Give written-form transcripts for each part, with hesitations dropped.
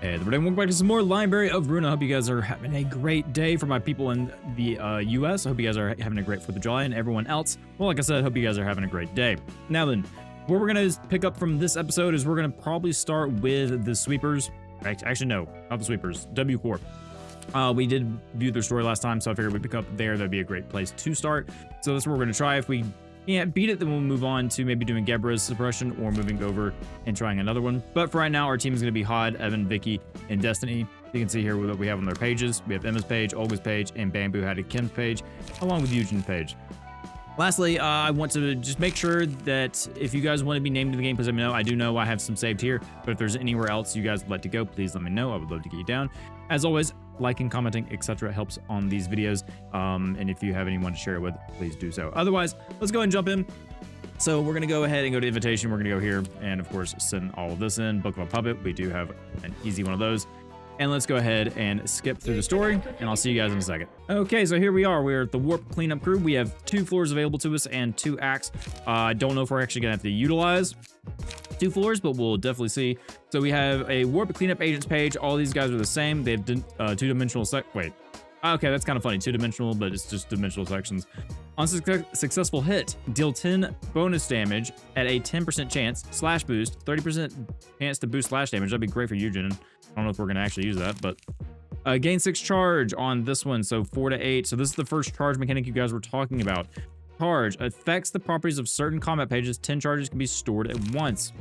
Hey everybody, welcome back to some more Library of Ruina. I hope you guys are having a great day. For my people in the US, I hope you guys are having a great 4th of July, and everyone else, well, like I said, I hope you guys are having a great day. Now then, what we're gonna pick up from this episode is we're gonna probably start with the sweepers. Actually, no, not the sweepers, W-Corp. We did view their story last time, so I figured we'd pick up there. That'd be a great place to start. So that's what we're gonna try. If we can't beat it, then we'll move on to maybe doing Gebra's suppression or moving over and trying another one. But for right now, our team is going to be Hod, Evan, Vicky, and Destiny. You can see here what we have on their pages. We have Emma's page, Olga's page, and Bamboo had Kim's page, along with Eugene's page. Lastly, I want to just make sure that if you guys want to be named in the game, please let me know. I do know I have some saved here, but if there's anywhere else you guys would like to go, please let me know. I would love to get you down. As always, liking, commenting, etc. helps on these videos. And if you have anyone to share it with, please do so. Otherwise, let's go ahead and jump in. So we're going to go ahead and go to invitation. We're going to go here and, of course, send all of this in. Book of a Puppet. We do have an easy one of those. And let's go ahead and skip through the story, and I'll see you guys in a second. Okay, so here we are. We're at the Warp Cleanup Crew. We have 2 floors available to us and 2 acts. I don't know if we're actually going to have to utilize 2 floors, but we'll definitely see. So we have a Warp Cleanup Agents page. All these guys are the same. They have 2-dimensional wait. Okay, that's kind of funny. 2-dimensional, but it's just dimensional sections. On successful hit, deal 10 bonus damage at a 10% chance, slash boost, 30% chance to boost slash damage. That'd be great for Eugene. I don't know if we're going to actually use that, but gain 6 charge on this one, so 4 to 8. So this is the first charge mechanic you guys were talking about. Charge affects the properties of certain combat pages. 10 charges can be stored at once.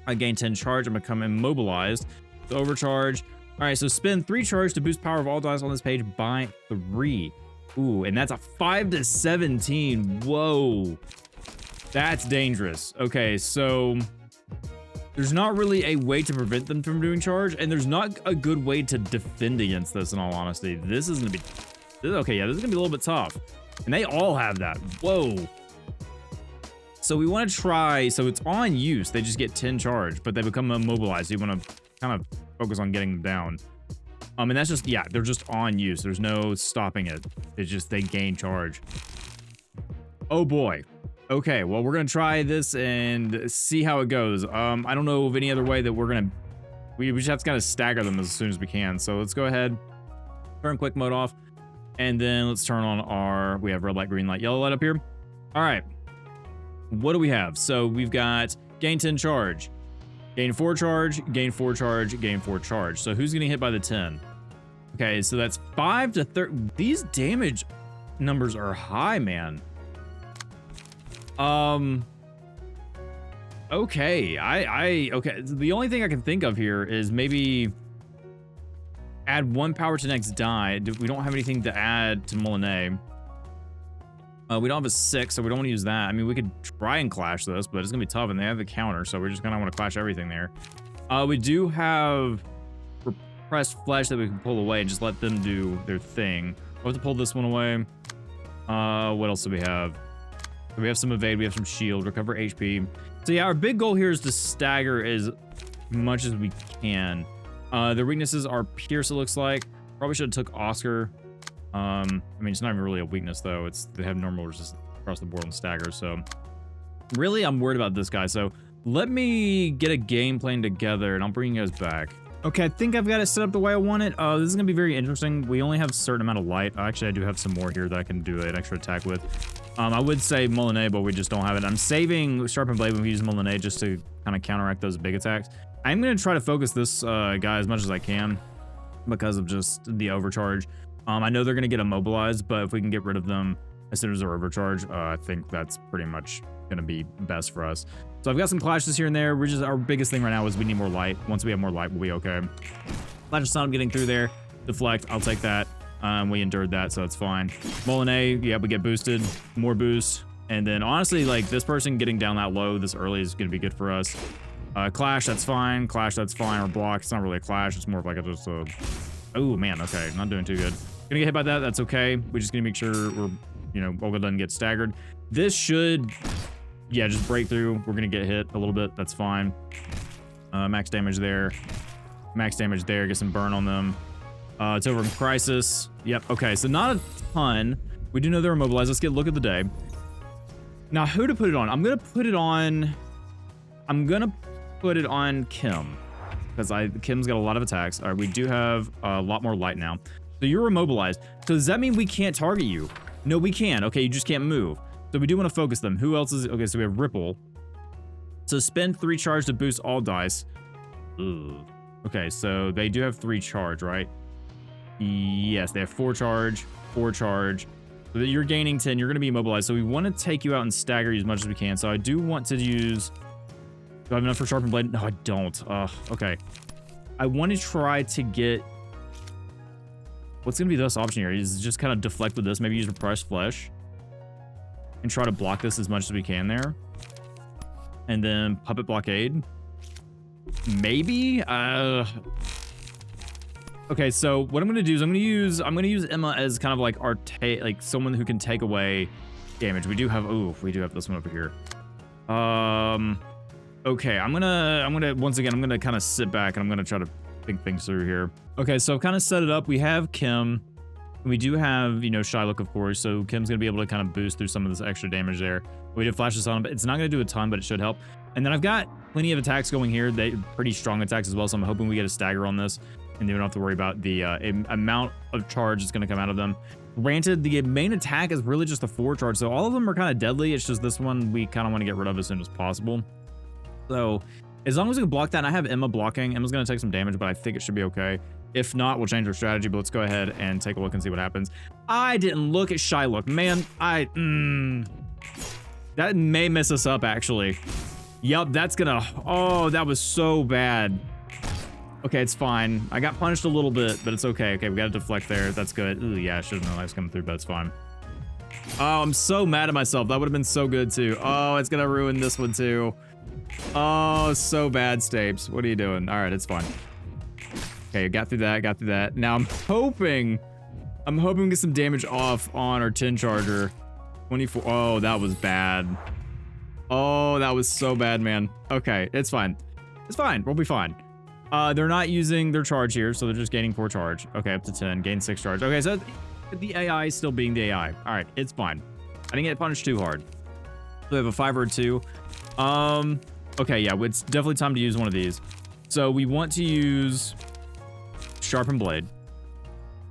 I gain 10 charge and become immobilized. So overcharge. All right, so spend 3 charge to boost power of all dice on this page by 3. Ooh, and that's a 5 to 17. Whoa, that's dangerous. Okay, so there's not really a way to prevent them from doing charge, and there's not a good way to defend against this, in all honesty. This is gonna be, okay, yeah, this is gonna be a little bit tough. And they all have that. Whoa. So we want to try, so it's on use. They just get 10 charge, but they become immobilized. So you want to kind of focus on getting them down. And that's just, yeah, they're just on use. There's no stopping it. It's just they gain charge. Oh boy. Okay, well, we're going to try this and see how it goes. I don't know of any other way that we're going to, we just have to kind of stagger them as soon as we can. So let's go ahead, turn quick mode off. And then let's turn on our, we have red light, green light, yellow light up here. All right. What do we have? So we've got gain 10 charge, gain 4 charge, gain 4 charge, gain 4 charge. So who's getting hit by the 10? Okay, so that's 5 to 30. These damage numbers are high, man. Okay, okay. The only thing I can think of here is maybe add 1 power to next die. We don't have anything to add to Molinet. We don't have a 6, so we don't want to use that. I mean, we could try and clash this, but it's gonna be tough, and they have the counter, so we're just gonna want to clash everything there. We do have repressed flesh that we can pull away and just let them do their thing. We'll have to pull this one away. What else do we have? So we have some evade, we have some shield, recover HP. So yeah, our big goal here is to stagger as much as we can. Their weaknesses are Pierce, it looks like. Probably should have took Oscar. I mean, it's not even really a weakness, though. They have normal resistance across the board on stagger, so really, I'm worried about this guy. So let me get a game plan together, and I'll bring you guys back. Okay, I think I've got it set up the way I want it. This is gonna be very interesting. We only have a certain amount of light. Actually, I do have some more here that I can do an extra attack with. I would say Molinet, but we just don't have it. I'm saving Sharpened Blade when we use Molinet just to kind of counteract those big attacks. I'm gonna try to focus this guy as much as I can because of just the overcharge. I know they're gonna get immobilized, but if we can get rid of them as soon as they're overcharged, I think that's pretty much gonna be best for us. So I've got some clashes here and there. Our biggest thing right now is we need more light. Once we have more light, we'll be okay. Flash of Sun getting through there. Deflect, I'll take that. We endured that, so that's fine. Molinet, yeah, we get boosted, more boost. And then honestly, like this person getting down that low this early is gonna be good for us. Clash, that's fine. Clash, that's fine. Or block, it's not really a clash. It's more of like just a, oh man, okay, not doing too good. Gonna get hit by that, that's okay. We're just gonna make sure we're, you know, Olga doesn't get staggered. This should, yeah, just break through. We're gonna get hit a little bit, that's fine. Max damage there. Max damage there, get some burn on them. It's over in Crisis. Yep, okay, so not a ton. We do know they're immobilized. Let's get a look at the day. Now, who to put it on? I'm gonna put it on Kim. because Kim's got a lot of attacks. All right, we do have a lot more light now. So you're immobilized. So does that mean we can't target you? No, we can. Okay, you just can't move. So we do want to focus them. Who else is... Okay, so we have Ripple. So spend 3 charge to boost all dice. Ugh. Okay, so they do have 3 charge, right? Yes, they have 4 charge, 4 charge. So you're gaining 10. You're going to be immobilized. So we want to take you out and stagger you as much as we can. So I do want to use... Do I have enough for Sharpened Blade? No, I don't. Okay. I want to try to get... What's going to be the best option here? Is just kind of deflect with this. Maybe use Repressed Flesh. And try to block this as much as we can there. And then Puppet Blockade. Maybe? Okay, so what I'm going to do is I'm going to use Emma as kind of like our someone who can take away damage. We do have this one over here. Okay, I'm gonna once again, I'm gonna kind of sit back and I'm gonna try to think things through here. Okay, so I've kind of set it up. We have Kim. We do have, you know, Shylock, of course. So Kim's gonna be able to kind of boost through some of this extra damage there. We did flash this on him, but it's not gonna do a ton, but it should help. And then I've got plenty of attacks going here. They pretty strong attacks as well. So I'm hoping we get a stagger on this, and then we don't have to worry about the amount of charge that's gonna come out of them. Granted, the main attack is really just a 4 charge, so all of them are kind of deadly. It's just this one we kind of want to get rid of as soon as possible. So as long as we can block that, and I have Emma blocking, Emma's going to take some damage, but I think it should be okay. If not, we'll change our strategy, but let's go ahead and take a look and see what happens. I didn't look at Shylock. Man, that may mess us up, actually. Yup, that's gonna... Oh, that was so bad. Okay, it's fine. I got punished a little bit, but it's okay. Okay, we got to deflect there. That's good. Ooh, yeah, I should have known that was coming through, but it's fine. Oh, I'm so mad at myself. That would have been so good, too. Oh, it's going to ruin this one, too. Oh, so bad, Stapes. What are you doing? All right, it's fine. Okay, got through that. Now I'm hoping we get some damage off on our 10 charger. 24. Oh, that was bad. Oh, that was so bad, man. Okay, it's fine. It's fine. We'll be fine. They're not using their charge here, so they're just gaining 4 charge. Okay, up to 10. Gain 6 charge. Okay, so the AI is still being the AI. All right, it's fine. I didn't get punished too hard. So we have a 5 or a 2. Okay, yeah, it's definitely time to use one of these. So we want to use Sharpened Blade.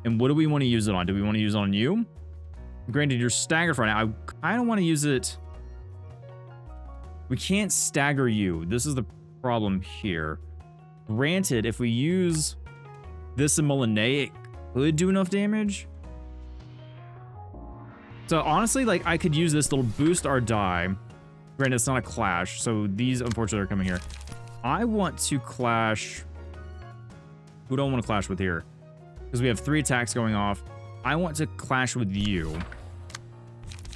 And what do we want to use it on? Do we want to use it on you? Granted, you're staggered right now. I kind of want to use it. We can't stagger you. This is the problem here. Granted, if we use this in Molinay, it could do enough damage. So honestly, like, I could use this. It'll boost our die. Granted, it's not a clash, so these, unfortunately, are coming here. I want to clash... Who do I want to clash with here? Because we have 3 attacks going off. I want to clash with you.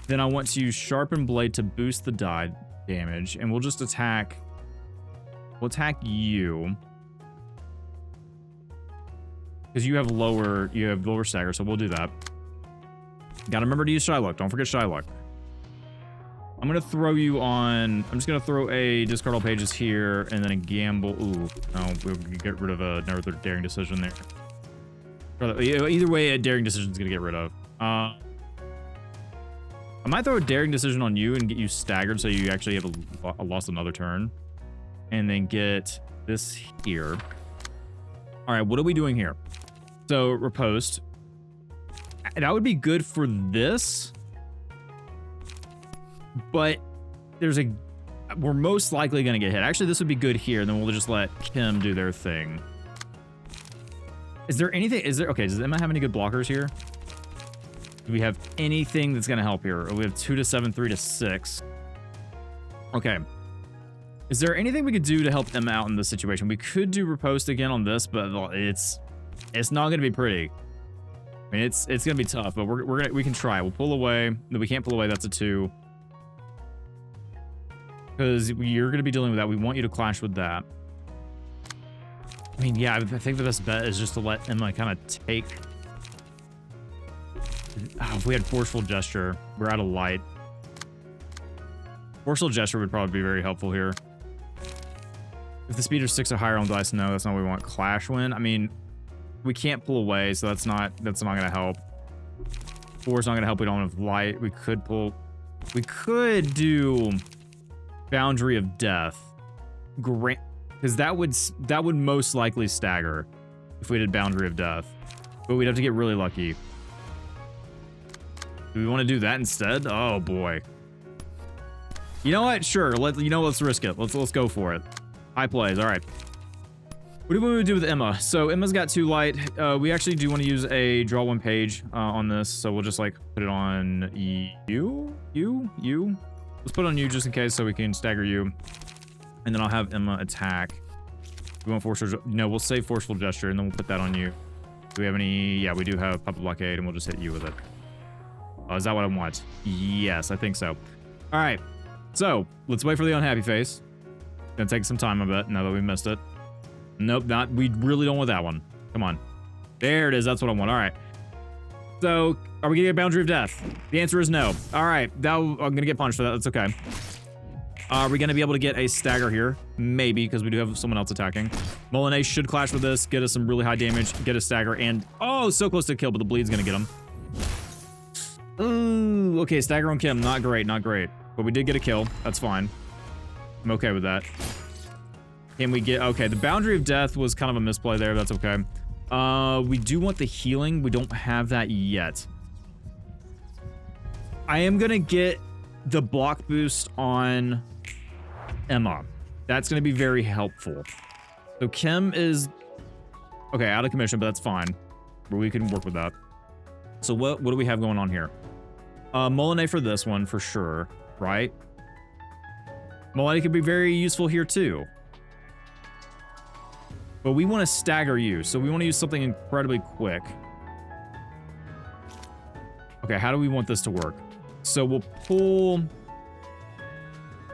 Then I want to use Sharpened Blade to boost the die damage, and we'll just attack... We'll attack you. Because you have lower stagger, so we'll do that. Gotta remember to use Shylock. Don't forget Shylock. I'm gonna throw you on... I'm just gonna throw a discard all pages here, and then a gamble. Ooh, no, we'll get rid of another daring decision there. Either way, a daring decision is gonna get rid of. I might throw a daring decision on you and get you staggered, so you actually have lost another turn, and then get this here. All right, what are we doing here? So riposte. That would be good for this. But we're most likely going to get hit. Actually, this would be good here. And then we'll just let Kim do their thing. Is there anything? Okay, does Emma have any good blockers here? Do we have anything that's going to help here? We have 2 to 7, 3 to 6. Okay. Is there anything we could do to help Emma out in this situation? We could do riposte again on this, but it's not going to be pretty. I mean, it's going to be tough, but we can try. We'll pull away. No, we can't pull away. That's a 2. Because you're going to be dealing with that. We want you to clash with that. I mean, yeah, I think the best bet is just to let Emma kind of take... Oh, if we had Forceful Gesture, we're out of light. Forceful Gesture would probably be very helpful here. If the speed is 6 or higher on dice, no, that's not what we want. Clash win. I mean, we can't pull away, so that's not going to help. 4 is not going to help. We don't have light. We could do... Boundary of Death. Because that would most likely stagger if we did Boundary of Death. But we'd have to get really lucky. Do we want to do that instead? Oh boy. You know what? Sure. Let's risk it. Let's go for it. High plays. All right. What do we want to do with Emma? So Emma's got 2 light. We actually do want to use a draw 1 page on this. So we'll just like put it on you. Let's put it on you just in case so we can stagger you. And then I'll have Emma attack. We want forceful. No, we'll save forceful gesture and then we'll put that on you. Do we have any? Yeah, we do have puppet blockade and we'll just hit you with it. Is that what I want? Yes, I think so. All right. So let's wait for the unhappy face. Gonna take some time, I bet, now that we missed it. Nope, not. We really don't want that one. Come on. There it is. That's what I want. All right. So, are we gonna get a Boundary of Death? The answer is no. All right. I'm gonna get punished for that. That's okay. Are we gonna be able to get a stagger here? Maybe, because we do have someone else attacking. Molinet should clash with this, get us some really high damage, get a stagger, and oh, so close to kill, but the bleed's gonna get him. Ooh, okay, stagger on Kim. Not great, not great. But we did get a kill. That's fine. I'm okay with that. Can we get... Okay, the Boundary of Death was kind of a misplay there. That's okay. We do want the healing. We don't have that yet. I am going to get the block boost on Emma. That's going to be very helpful. So Kim is... Okay, out of commission, but that's fine. But we can work with that. So what do we have going on here? Molinet for this one, for sure. Right? Molinet could be very useful here, too. But we want to stagger you, so we want to use something incredibly quick. Okay, how do we want this to work? So we'll pull...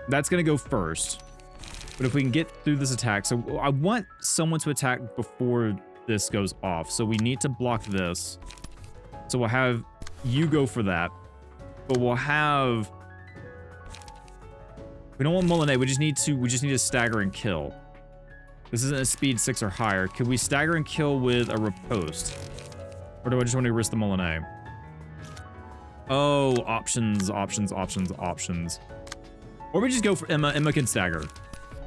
That's going to go first. But if we can get through this attack... So I want someone to attack before this goes off. So we need to block this. So we'll have you go for that. But we'll have... We don't want Molinet. We just need to stagger and kill. This isn't a speed 6 or higher. Could we stagger and kill with a riposte? Or do I just want to risk the Molinet? Oh, options. Or we just go for Emma. Emma can stagger.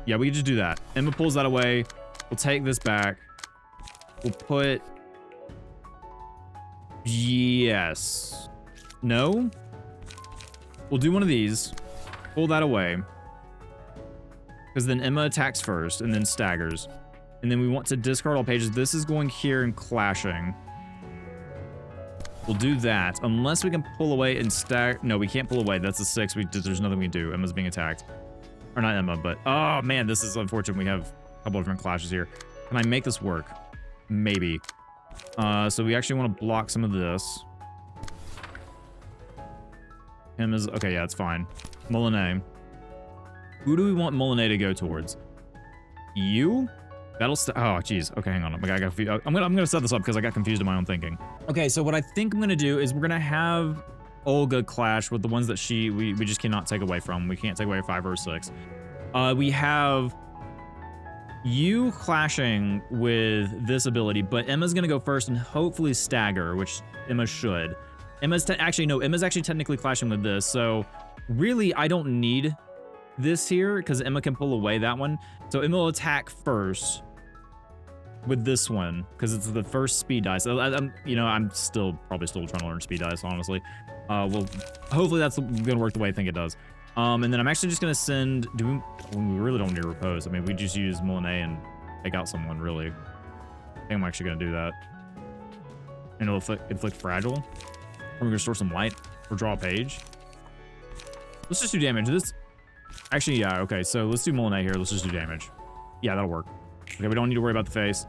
Yeah, we can just do that. Emma pulls that away. We'll take this back. We'll put... Yes. No? We'll do one of these. Pull that away. Because then Emma attacks first and then staggers. And then we want to discard all pages. This is going here and clashing. We'll do that. Unless we can pull away and stagger. No, we can't pull away. That's a 6. There's nothing we can do. Emma's being attacked. Or not Emma, but... Oh, man, this is unfortunate. We have a couple of different clashes here. Can I make this work? Maybe. So we actually want to block some of this. Emma's... Okay, yeah, it's fine. Molinet. Who do we want Molinet to go towards? You? That'll oh, jeez. Okay, hang on. I'm gonna set this up because I got confused in my own thinking. Okay, so what I think I'm gonna do is we're gonna have Olga clash with the ones that we just cannot take away from. We can't take away a 5 or a 6. We have you clashing with this ability, but Emma's gonna go first and hopefully stagger, which Emma should. Emma's actually technically clashing with this, so really I don't need this here because Emma can pull away that one. So Emma will attack first with this one because it's the first speed dice. I'm probably still trying to learn speed dice, honestly. Well, hopefully that's gonna work the way I think it does. And then I'm actually just gonna send. We really don't need to repose. I mean, we just use Molinet and take out someone. Really, I think I'm actually gonna do that. And it'll inflict fragile. Or we're gonna store some light or draw a page. Let's just do damage. Actually, yeah, okay, so let's do Molinet here. Let's just do damage. Yeah, that'll work. Okay, we don't need to worry about the face.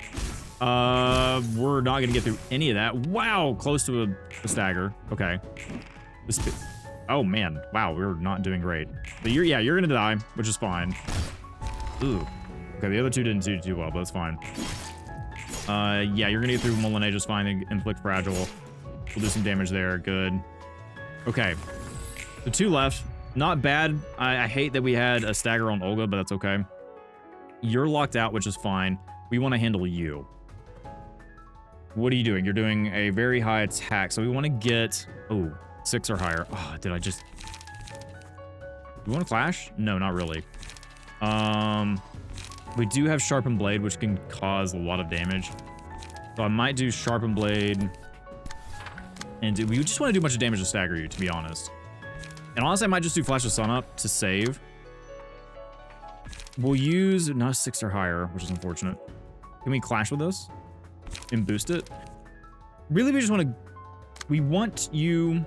We're not gonna get through any of that. Wow, close to a stagger. Okay. Oh, man. Wow, we're not doing great. But you're gonna die, which is fine. Ooh. Okay, the other two didn't do too well, but that's fine. Yeah, you're gonna get through Molinet just fine and inflict fragile. We'll do some damage there. Good. Okay. The 2 left. Not bad. I hate that we had a stagger on Olga, but that's okay. You're locked out, which is fine. We want to handle you. What are you doing? You're doing a very high attack, so we want to get... Oh, 6 or higher. Oh, did I just... Do we want to clash? No, not really. We do have Sharpened Blade, which can cause a lot of damage. So I might do Sharpened Blade. And we just want to do a bunch of damage to stagger you, to be honest. And honestly, I might just do Flash of Sun Up to save. We'll use not a 6 or higher, which is unfortunate. Can we clash with this and boost it? Really, we just want to... We want you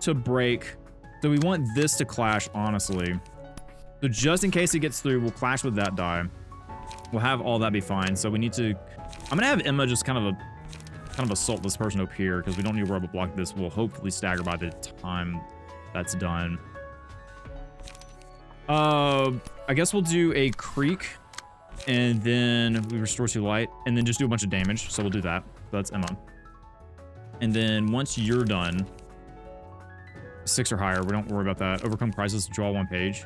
to break. So we want this to clash, honestly. So just in case it gets through, we'll clash with that die. We'll have all that be fine. So we need to... I'm going to have Emma just kind of assault this person up here because we don't need to worry about block this. We'll hopefully stagger by the time that's done. I guess we'll do a creek and then we restore 2 light and then just do a bunch of damage. So we'll do that. So that's Emma. And then once you're done, 6 or higher, we don't worry about that. Overcome crisis, draw 1 page.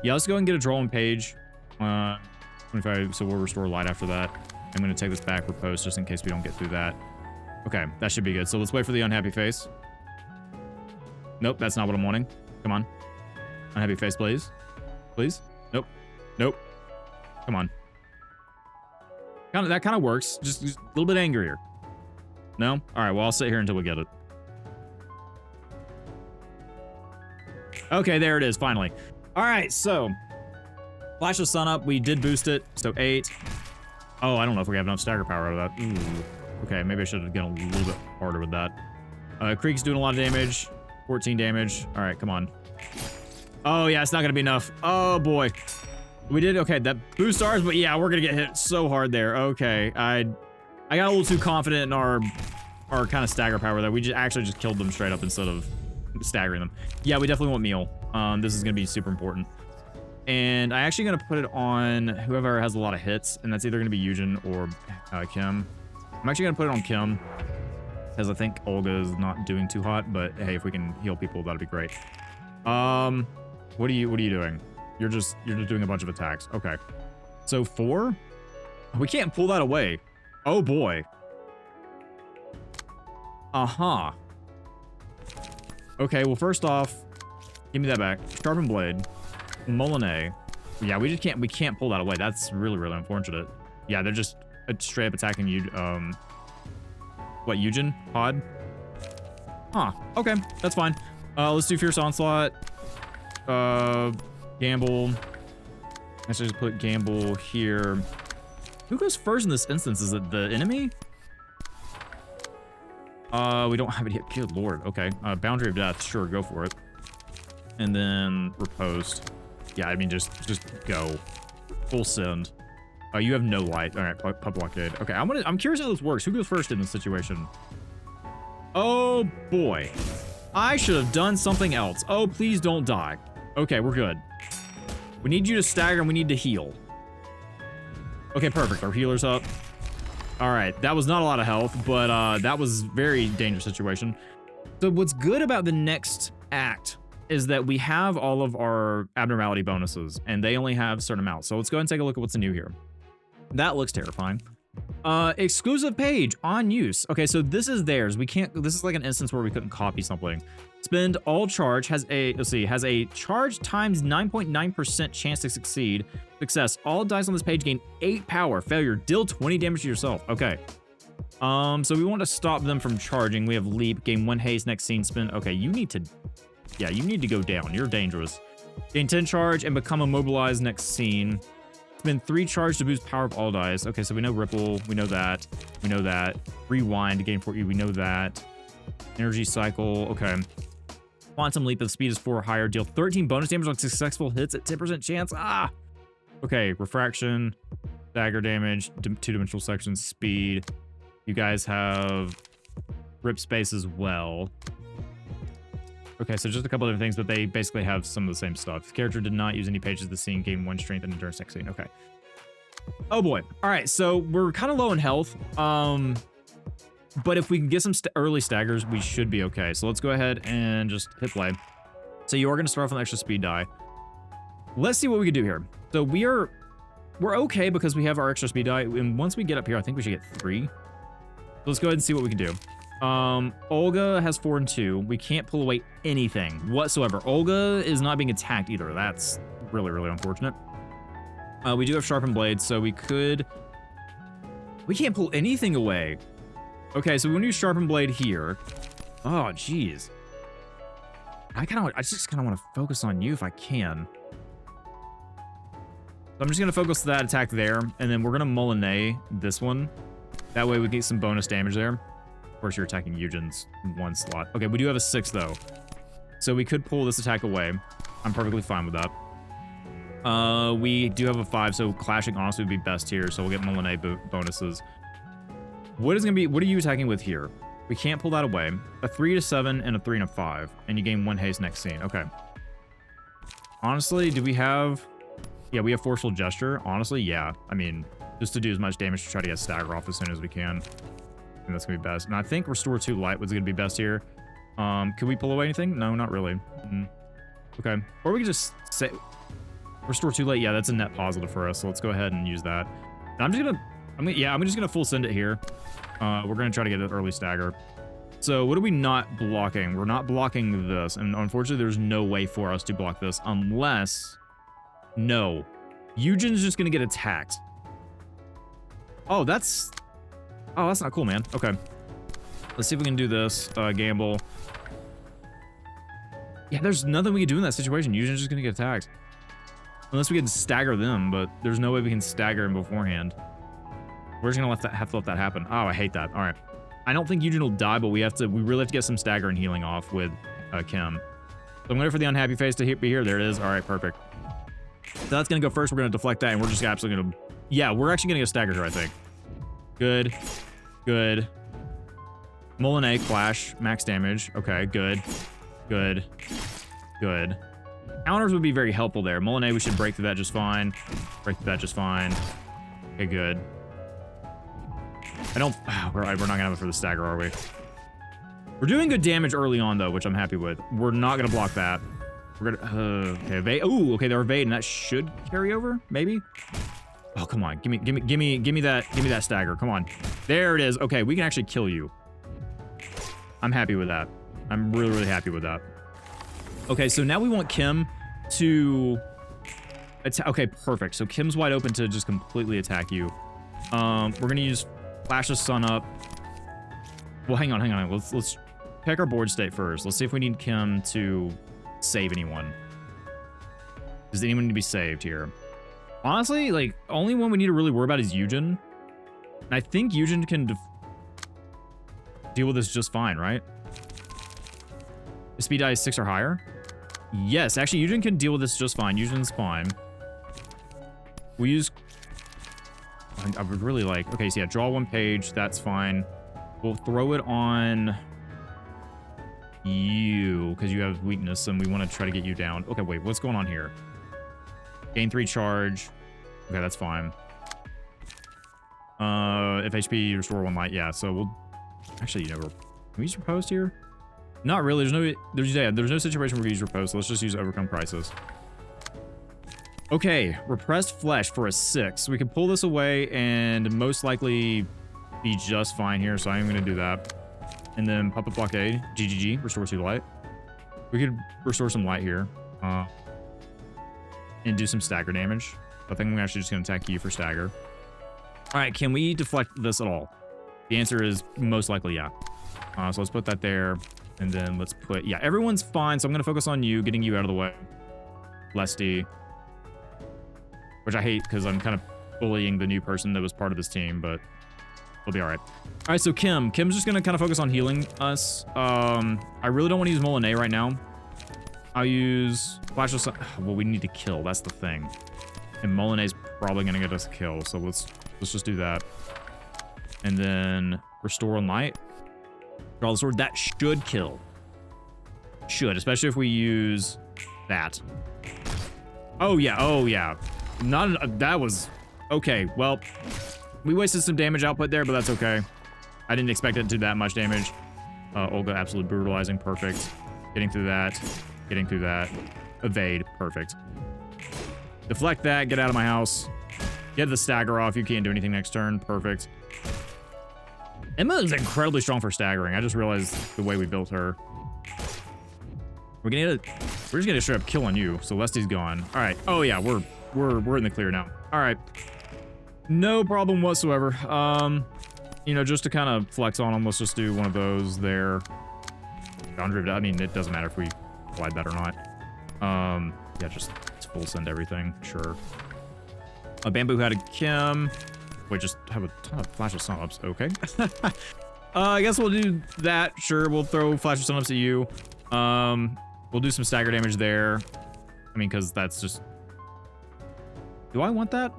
Yeah, let's go and get a draw 1 page. 25, so we'll restore light after that. I'm going to take this back for post just in case we don't get through that. Okay, that should be good. So let's wait for the unhappy face. Nope, that's not what I'm wanting. Come on. Unhappy face, please. Please. Nope. Nope. Come on. That kind of works. Just a little bit angrier. No? All right, well, I'll sit here until we get it. Okay, there it is, finally. All right, so Flash of Sun Up, we did boost it, so 8. Oh, I don't know if we have enough stagger power out of that. Ooh. Okay, maybe I should have gone a little bit harder with that. Creek's doing a lot of damage. 14 damage. All right, come on. Oh, yeah, it's not going to be enough. Oh, boy. We did, okay, that boost ours, but yeah, we're going to get hit so hard there. Okay, I got a little too confident in our kind of stagger power there. We actually just killed them straight up instead of staggering them. Yeah, we definitely want meal. This is going to be super important. And I'm actually going to put it on whoever has a lot of hits, and that's either going to be Eugen or Kim. I'm actually going to put it on Kim, because I think Olga is not doing too hot, but hey, if we can heal people, that'd be great. What are you doing? You're just doing a bunch of attacks. Okay. So 4? We can't pull that away. Oh boy. Uh-huh. Okay, well, first off, give me that back. Sharpened Blade. Molinet. Yeah, we can't pull that away. That's really, really unfortunate. Yeah, they're just straight up attacking you. What, Eugen? Pod? Huh. Okay, that's fine. Let's do Fierce Onslaught. Gamble. Let's just put Gamble here. Who goes first in this instance? Is it the enemy? We don't have it yet. Good lord. Okay. Boundary of Death. Sure, go for it. And then Riposte. Yeah, I mean, just go. Full send. You have no light. All right, Pup Blockade. Okay, I'm curious how this works. Who goes first in this situation? Oh boy. I should have done something else. Oh, please don't die. Okay, we're good. We need you to stagger and we need to heal. Okay, perfect. Our healer's up. All right, that was not a lot of health, but that was very dangerous situation. So what's good about the next act is that we have all of our abnormality bonuses and they only have a certain amount. So let's go ahead and take a look at what's new here. That looks terrifying. Exclusive page on use. Okay, so this is theirs. We can't, this is like an instance where we couldn't copy something. Spend all charge has a, let's see, has a charge times 9.9% chance to succeed. Success. All dice on this page gain 8 power. Failure. Deal 20 damage to yourself. Okay. So we want to stop them from charging. We have leap. Gain 1 haste next scene. Spend. Okay, you need to, yeah, you need to go down. You're dangerous. Gain 10 charge and become immobilized next scene. Spend 3 charge to boost power of all dice. Okay, so we know Ripple. We know that. We know that. Rewind to gain 4E. We know that. Energy cycle. Okay. Quantum leap if speed is 4 or higher. Deal 13 bonus damage on successful hits at 10% chance. Ah! Okay, refraction, dagger damage, 2-dimensional section, speed. You guys have rip space as well. Okay, so just a couple other things, but they basically have some of the same stuff. The character did not use any pages of the scene, gain 1 strength and endurance next scene. Okay. Oh boy. All right, so we're kind of low in health. But if we can get some early staggers, we should be okay. So let's go ahead and just hit play. So you are going to start off with an extra speed die. Let's see what we can do here. So we're okay because we have our extra speed die. And once we get up here, I think we should get 3. So let's go ahead and see what we can do. Olga has 4 and 2. We can't pull away anything whatsoever. Olga is not being attacked either. That's really, really unfortunate. We do have sharpened blades, so we could... We can't pull anything away. Okay, so we want to use sharpened blade here. Oh, jeez. I just kind of want to focus on you if I can. So I'm just going to focus that attack there, and then we're going to Molinet this one. That way we get some bonus damage there. Of course, you're attacking Eugen's one slot. Okay, we do have a 6, though. So we could pull this attack away. I'm perfectly fine with that. We do have a 5, so clashing honestly would be best here, so we'll get Molinet bonuses. What are you attacking with here? We can't pull that away. A 3 to 7 and a 3 and a 5, and you gain 1 haste next scene. Okay. Honestly, do we have... Yeah, we have Forceful Gesture. Honestly, yeah. I mean, just to do as much damage to try to get Stagger off as soon as we can. And that's going to be best. And I think Restore 2 Light was going to be best here. Can we pull away anything? No, not really. Okay. Or we could just say... Restore 2 Light. Yeah, that's a net positive for us. So let's go ahead and use that. And I'm just going to full send it here. We're going to try to get an early Stagger. So what are we not blocking? We're not blocking this. And unfortunately, there's no way for us to block this unless... No. Eugen's just going to get attacked. Oh, that's not cool, man. Okay. Let's see if we can do this. Gamble. Yeah, there's nothing we can do in that situation. Eugen's just going to get attacked. Unless we can stagger them, but there's no way we can stagger him beforehand. We're just going to have to let that happen. Oh, I hate that. All right. I don't think Eugen will die, but we really have to get some stagger and healing off with Kim. So I'm waiting for the unhappy face to be here. There it is. All right, perfect. So that's going to go first. We're going to deflect that, and we're just absolutely going to... Yeah, we're actually going to get a stagger here, I think. Good. Good. Molinet, Clash, max damage. Okay, good. Good. Good. Counters would be very helpful there. Molinet, we should break through that just fine. Break through that just fine. Okay, good. We're not going to have it for the stagger, are we? We're doing good damage early on, though, which I'm happy with. We're not going to block that. We're gonna okay, evade. Ooh, okay, they're evading. That should carry over, maybe. Oh, come on, give me that stagger. Come on, there it is. Okay, we can actually kill you. I'm happy with that. I'm really, really happy with that. Okay, so now we want Kim to attack. Okay, perfect. So Kim's wide open to just completely attack you. We're gonna use Flash of Sun up. Well, hang on. Let's check our board state first. Let's see if we need Kim to save anyone. Does anyone need to be saved here? Honestly, like, only one we need to really worry about is Eugen. And I think Eugen can deal with this just fine, right? The speed die is 6 or higher? Yes, actually, Eugen can deal with this just fine. Eugen's fine. We use... I would really like... Okay, so yeah, draw 1 page. That's fine. We'll throw it on... you, because you have weakness, and we want to try to get you down. Okay, wait, what's going on here? Gain 3 charge. Okay, that's fine. If HP, restore 1 light. Yeah, so we'll... Actually, you know, can we use Riposte here? Not really. There's no situation where we use Riposte, so let's just use Overcome Crisis. Okay, Repressed Flesh for a 6. We can pull this away and most likely be just fine here, so I'm going to do that. And then Puppet Blockade, GGG, restore 2 light. We could restore some light here. And do some stagger damage. I think I'm actually just going to attack you for stagger. Alright, can we deflect this at all? The answer is most likely yeah. So let's put that there. And then let's put... Yeah, everyone's fine, so I'm going to focus on you, getting you out of the way. Lesty. Which I hate, because I'm kind of bullying the new person that was part of this team, but... we'll be alright. Alright, so Kim's just gonna kind of focus on healing us. I really don't want to use Molinet right now. I'll use Flash of Sun. Well, we need to kill, that's the thing. And Molinet's probably gonna get us a kill, so let's just do that. And then Restore 1 light. Draw the sword. That should kill. Should, especially if we use that. Oh yeah. That was... Okay, well... We wasted some damage output there, but that's okay. I didn't expect it to do that much damage. Olga absolutely brutalizing, perfect. Getting through that. Evade, perfect. Deflect that, get out of my house. Get the stagger off, you can't do anything next turn, perfect. Emma is incredibly strong for staggering. I just realized the way we built her. We're just gonna straight up kill on you, so Lesty's gone. All right, oh yeah, we're we're in the clear now. All right. No problem whatsoever. You know, just to kind of flex on them, let's just do one of those there. Boundary, I mean, it doesn't matter if we slide that or not. Yeah, just full send everything. Sure. A bamboo had a Kim. Wait, just have a ton of flash of sun-ups. Okay. I guess we'll do that. Sure, we'll throw flash of sun-ups at you. We'll do some stagger damage there. I mean, because that's just... Do I want that?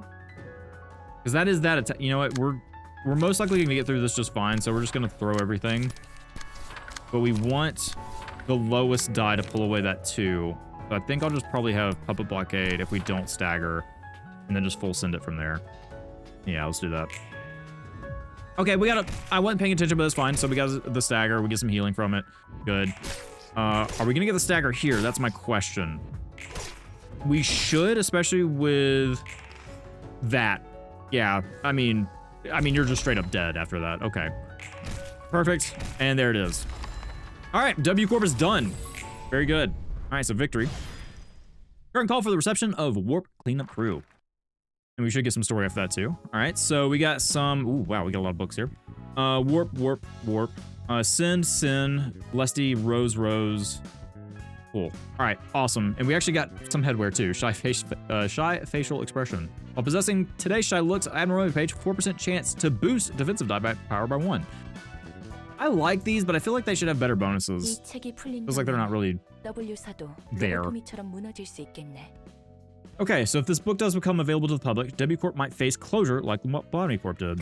Because that is that attack. You know what? We're most likely going to get through this just fine, so we're just going to throw everything. But we want the lowest die to pull away that 2. So I think I'll just probably have Puppet Blockade if we don't stagger, and then just full send it from there. Yeah, let's do that. Okay, we got I wasn't paying attention, but it's fine. So we got the stagger. We get some healing from it. Good. Are we going to get the stagger here? That's my question. We should, especially with that. Yeah, I mean, you're just straight up dead after that. Okay. Perfect. And there it is. All right, W-Corp is done. Very good. All right, so victory. Current call for the reception of Warp Cleanup Crew. And we should get some story after that too. All right, so we got some, ooh, wow, we got a lot of books here. Warp. Sin, Lesty, Rose. Cool. All right, awesome. And we actually got some headwear too. Shy facial expression. While possessing today's shy looks, abnormality page, 4% chance to boost defensive die by power by 1. I like these, but I feel like they should have better bonuses. Feels like they're not really there. Okay, so if this book does become available to the public, W-Corp might face closure like Lobotomy Corp did.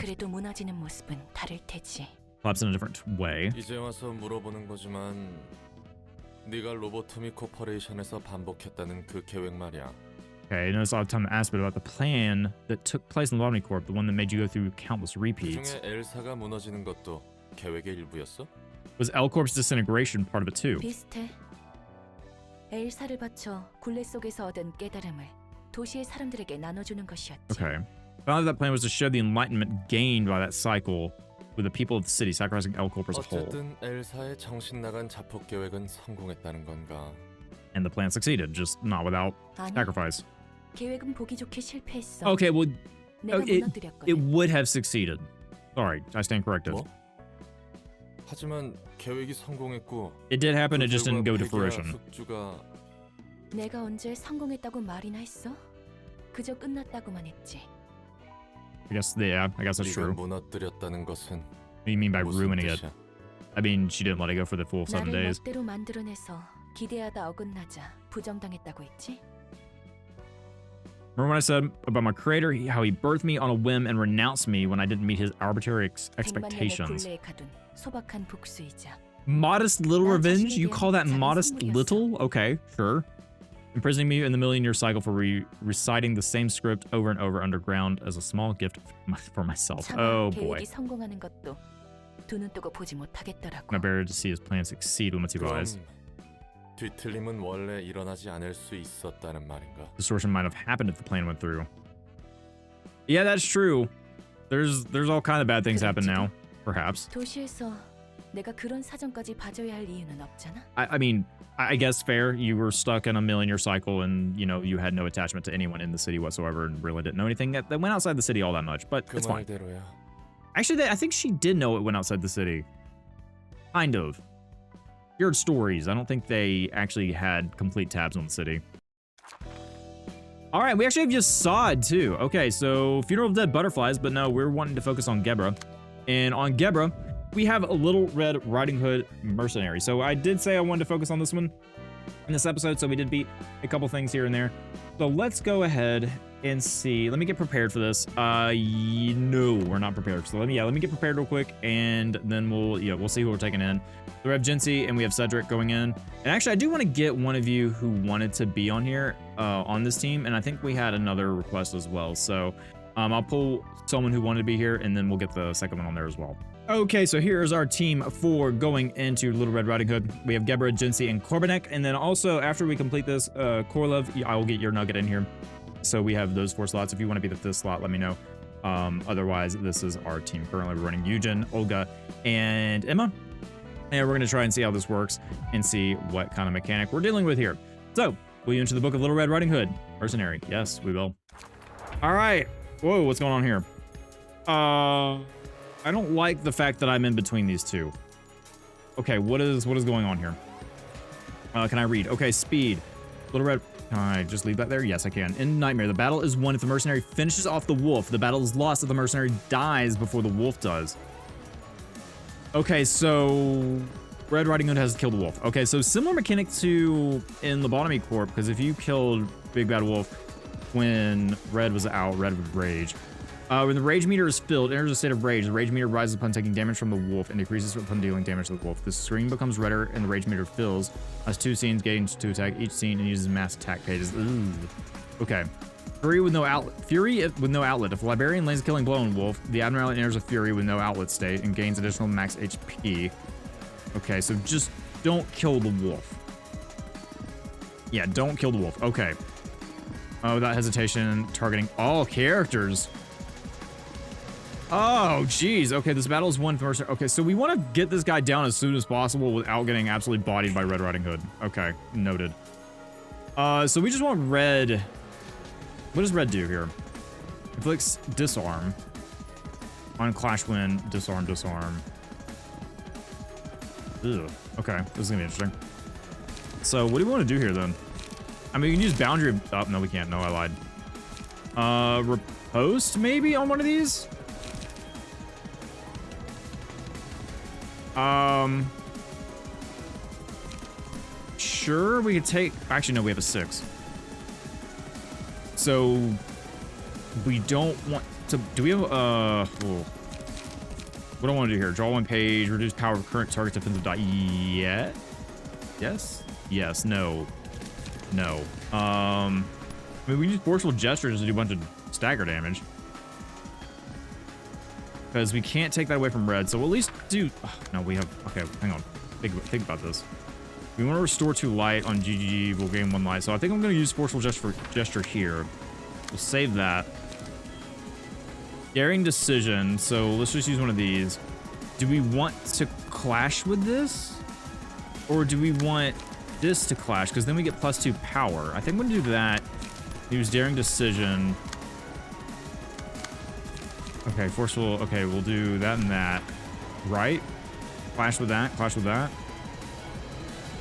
Perhaps in a different way. 이제 와서 물어보는 거지만 네가 로보토미 코퍼레이션에서 반복했다는 그 계획 말이야. Okay, I noticed a lot of time to ask about the plan that took place in Lobotomy Corp, the one that made you go through countless repeats. 그중에 엘사가 무너지는 것도 계획의 일부였어? Was L-Corp's disintegration part of it too? 비슷해. 엘사를 바쳐 굴레 속에서 얻은 깨달음을 도시의 사람들에게 나눠주는 것이었지. Okay. Found that plan was to share the enlightenment gained by that cycle with the people of the city, sacrificing L-Corp as a whole. 어쨌든 엘사의 정신 나간 자폭 계획은 성공했다는 건가? And the plan succeeded, just not without sacrifice. 계획은 보기 좋게 실패했어. Okay, well, 내가 무너뜨렸거든. it would have succeeded. Sorry, I stand corrected. 뭐? 하지만 계획이 성공했고 It did happen, it just didn't go to 그 fruition. 숙주가 내가 언제 성공했다고 말이나 했어? 그저 끝났다고만 했지. I guess, yeah, I guess that's true. 무너뜨렸다는 것은 What do you mean by ruining it? I mean, she didn't let it go for the full 7 나를 days. 멋대로 만들어내서 기대하다 어긋나자 부정당했다고 했지? Remember when I said about my creator, how he birthed me on a whim and renounced me when I didn't meet his arbitrary expectations? 굴레에 가둔 소박한 복수이자. Modest little revenge? You call that modest little? Okay, sure. Imprisoning me in the million-year cycle for reciting the same script over and over underground as a small gift for myself. Oh boy. 계획이 성공하는 것도 두 눈 뜨고 보지 못하겠더라고. I better to see his plan succeed with my two eyes. 뒤틀림은 원래 일어나지 않을 수 있었다는 말인가? Distortion might have happened if the plan went through. Yeah, that's true. There's all kind of bad things happen now, perhaps. 도시에서 내가 그런 사정까지 봐줘야 할 이유는 없잖아. I mean, I guess fair. You were stuck in a million-year cycle, and you know you had no attachment to anyone in the city whatsoever, and really didn't know anything that went outside the city all that much. But it's fine. Actually, I think she did know it went outside the city. Kind of. Weird stories. I don't think they actually had complete tabs on the city. All right, we actually have just Sod too. Okay, so Funeral of Dead Butterflies, but no, we're wanting to focus on Gebra. And on Gebra, we have a Little Red Riding Hood Mercenary. So I did say I wanted to focus on this one in this episode, so we did beat a couple things here and there. So let's go ahead and see. Let me get prepared for this. No, we're not prepared. So let me get prepared real quick, and then we'll see who we're taking in. So we have Jincy and we have Cedric going in. And actually, I do want to get one of you who wanted to be on here on this team, and I think we had another request as well. So I'll pull someone who wanted to be here, and then we'll get the second one on there as well. Okay, so here's our team for going into Little Red Riding Hood. We have Gebra, Jincy, and Korbanek. And then also, after we complete this, Korlev, I will get your nugget in here. So we have those 4 slots. If you want to be the 5th slot, let me know. Otherwise, this is our team. Currently, we're running Eugen, Olga, and Emma. And we're going to try and see how this works and see what kind of mechanic we're dealing with here. So, Will you enter the book of Little Red Riding Hood? Mercenary. Yes, we will. All right. Whoa, what's going on here? I don't like the fact that I'm in between these two. Okay, what is going on here? Can I read? Okay, speed. Little Red. Can I just leave that there? Yes, I can. In Nightmare, the battle is won if the mercenary finishes off the wolf. The battle is lost if the mercenary dies before the wolf does. Okay, so Red Riding Hood has killed the wolf. Okay, so similar mechanic to in Lobotomy Corp, because if you killed Big Bad Wolf when Red was out, Red would rage. When the rage meter is filled, it enters a state of rage. The rage meter rises upon taking damage from the wolf and decreases upon dealing damage to the wolf. The screen becomes redder and the rage meter fills. Has 2 scenes, gains 2 attack each scene, and uses mass attack pages. Ooh. Okay. Fury with no outlet. Fury with no outlet. If a librarian lands a killing blow on wolf, the admiral enters a fury with no outlet state and gains additional max HP. Okay, so just don't kill the wolf. Yeah, don't kill the wolf. Okay. Without hesitation, targeting all characters. Oh, geez. Okay, this battle is won first. Okay, so we want to get this guy down as soon as possible without getting absolutely bodied by Red Riding Hood. Okay, noted. So we just want Red. What does Red do here? Inflicts disarm. On Clash Win, disarm, disarm. Ugh. Okay, this is gonna be interesting. So what do we want to do here then? I mean, we can use boundary. Oh, no, we can't. No, I lied. Riposte maybe on one of these? Sure, we could take. Actually, no, we have a 6. So we don't want to. Do we have what do I want to do here? Draw 1 page, reduce power of current target defensive die. Yeah. Yes. Yes. No. No. I mean, we can use forceful gestures to do a bunch of stagger damage. Because we can't take that away from Red, so we'll at least do. Oh, no, we have. Okay, hang on. Think about this. We want to restore 2 light on GGG. We'll gain 1 light. So I think I'm going to use forceful gesture here. We'll save that. Daring decision. So let's just use one of these. Do we want to clash with this, or do we want this to clash? Because then we get +2 power. I think I'm going to do that. Use daring decision. Okay, forceful. Okay, we'll do that and that. Right? Clash with that. Clash with that.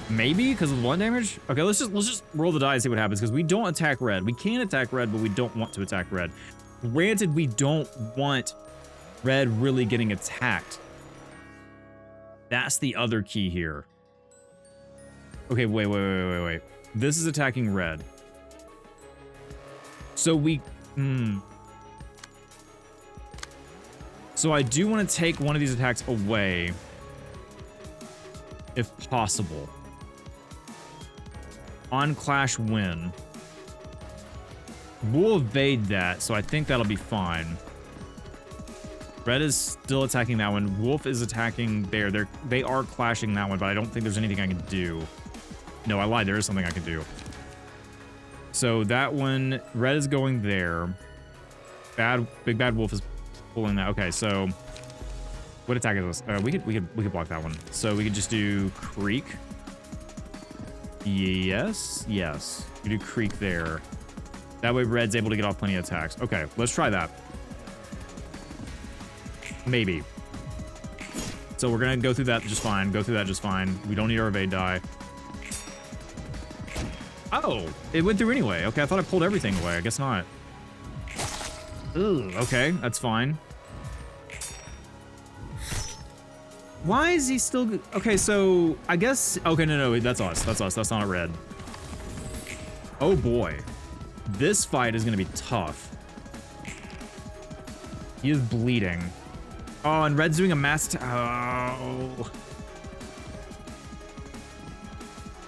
Maybe because of 1 damage. Okay, let's just roll the die and see what happens. Because we don't attack Red. We can attack Red, but we don't want to attack Red. Granted, we don't want Red really getting attacked. That's the other key here. Okay, wait. This is attacking Red. So we. So I do want to take one of these attacks away, if possible. On Clash Win. We'll evade that, so I think that'll be fine. Red is still attacking that one. Wolf is attacking there. They are clashing that one, but I don't think there's anything I can do. No, I lied. There is something I can do. So that one, Red is going there. Big Bad Wolf is pulling that. Okay, so what attack is this? We could block that one. So we could just do Creek. Yes. We do Creek there. That way Red's able to get off plenty of attacks. Okay, let's try that. Maybe. So we're gonna go through that just fine. We don't need our evade die. Oh, it went through anyway. Okay, I thought I pulled everything away. I guess not. Ugh, okay, that's fine. Why is he still... Okay, so I guess... Okay, no, that's us. That's not a Red. Oh boy. This fight is going to be tough. He is bleeding. Oh, and Red's doing a mass... Oh.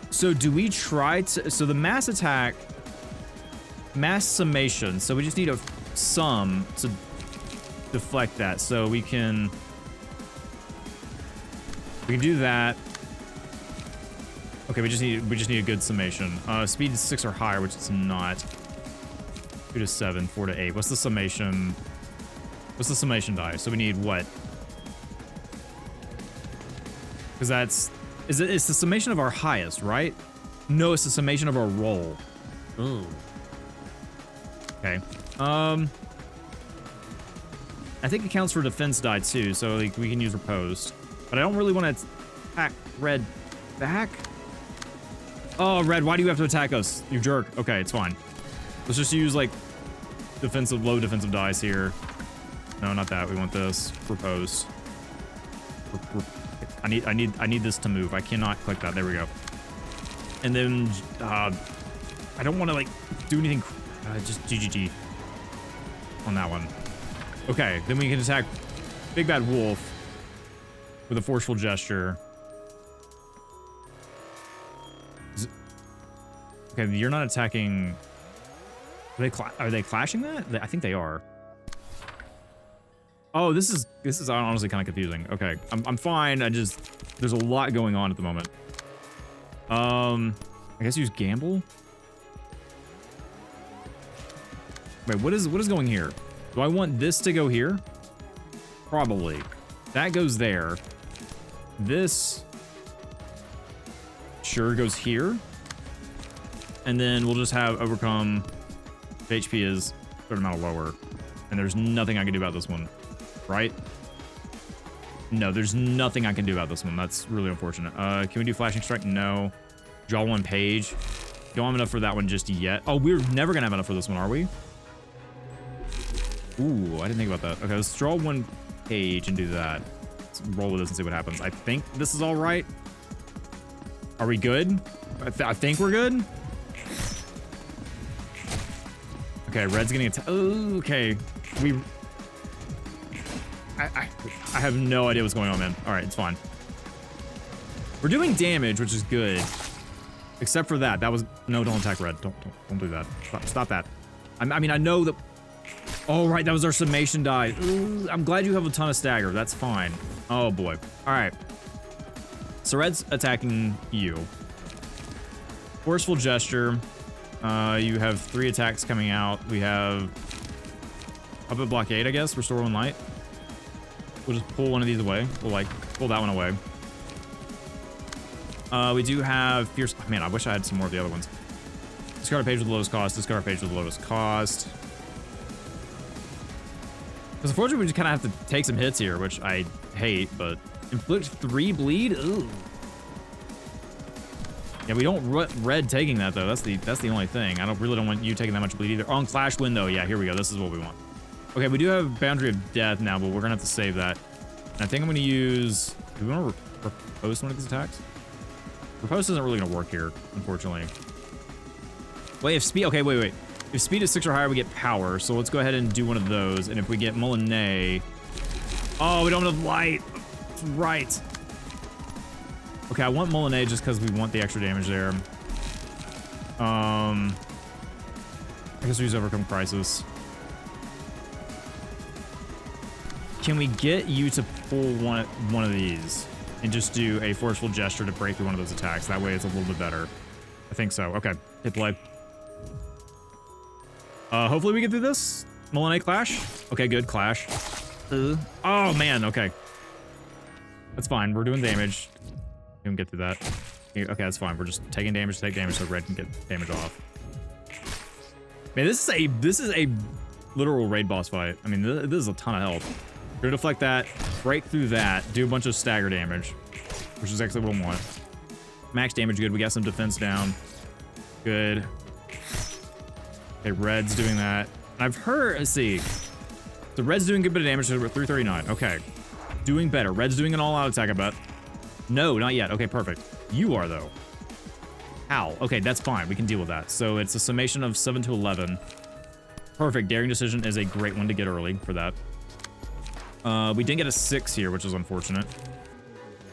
So do we try to... So the mass attack... Mass summation. So we just need a sum to deflect that. So we can... We can do that. Okay, we just need a good summation. Speed is 6 or higher, which it's not. 2 to 7, 4 to 8. What's the summation? What's the summation die? So we need what? Because that's... It's the summation of our highest, right? No, it's the summation of our roll. Ooh. Okay. I think it counts for defense die too, so like we can use riposte. But I don't really want to attack Red back. Oh, Red, why do you have to attack us? You jerk. Okay, it's fine. Let's just use like defensive, low defensive dice here. No, not that. We want this. Riposte. I need this to move. I cannot click that. There we go. And then I don't want to like do anything. Just GGG on that one. Okay, then we can attack Big Bad Wolf with a forceful gesture. Okay, you're not attacking. Are they clashing that? I think they are. Oh, this is honestly kind of confusing. Okay, I'm fine. There's a lot going on at the moment. I guess use gamble. Wait, what is going here? Do I want this to go here? Probably. That goes there. This sure goes here. And then we'll just have overcome. The HP is a certain amount lower. And there's nothing I can do about this one. Right? No, there's nothing I can do about this one. That's really unfortunate. Can we do flashing strike? No. Draw one page. Don't have enough for that one just yet. Oh, we're never gonna have enough for this one, are we? Ooh, I didn't think about that. Okay, let's draw one page and do that. Let's roll with this and see what happens. I think this is all right. Are we good? I think we're good. Okay, Red's getting attacked. Okay, I have no idea what's going on, man. All right, it's fine. We're doing damage, which is good. Except for that. That was no. Don't attack Red. Don't do that. Stop that. I mean, I know that. Oh, right, that was our summation die. Ooh, I'm glad you have a ton of stagger. That's fine. Oh boy. All right. So Red's attacking you. Forceful gesture. You have 3 attacks coming out. We have up at blockade, I guess. Restore 1 light. We'll just pull one of these away. We'll like pull that one away. We do have fierce. Oh, man, I wish I had some more of the other ones. Discard a page with the lowest cost. Discard a page with the lowest cost. Because unfortunately, we just kind of have to take some hits here, which I hate. But inflict 3 bleed. Ooh. Yeah, we don't want Red taking that though. That's the only thing. I really don't want you taking that much bleed either. On Clash Win though, yeah, here we go. This is what we want. Okay, we do have Boundary of Death now, but we're gonna have to save that. And I think I'm gonna use. Do we want to riposte one of these attacks? Riposte isn't really gonna work here, unfortunately. Wait, if speed. Okay, wait. If speed is 6 or higher, we get power. So let's go ahead and do one of those. And if we get Molinet. Oh, we don't have light. That's right. Okay, I want Molinet just because we want the extra damage there. I guess we use Overcome Crisis. Can we get you to pull one of these and just do a forceful gesture to break through one of those attacks? That way it's a little bit better. I think so. Okay, hit play. Hopefully we get through this. Molinet Clash. Okay, good. Clash. Oh, man. Okay. That's fine. We're doing damage. We can get through that. Okay, that's fine. We're just taking damage to take damage so Red can get damage off. Man, this is a literal raid boss fight. I mean, this is a ton of health. We're gonna deflect that, break through that, do a bunch of stagger damage, which is actually what we want. Max damage, good. We got some defense down. Good. Okay, Red's doing that. I've heard, let's see. So Red's doing a good bit of damage, so we're at 339. Okay. Doing better. Red's doing an all-out attack, I bet. No, not yet. Okay, perfect. You are, though. Ow. Okay, that's fine. We can deal with that. So it's a summation of 7 to 11. Perfect. Daring Decision is a great one to get early for that. We didn't get a 6 here, which is unfortunate.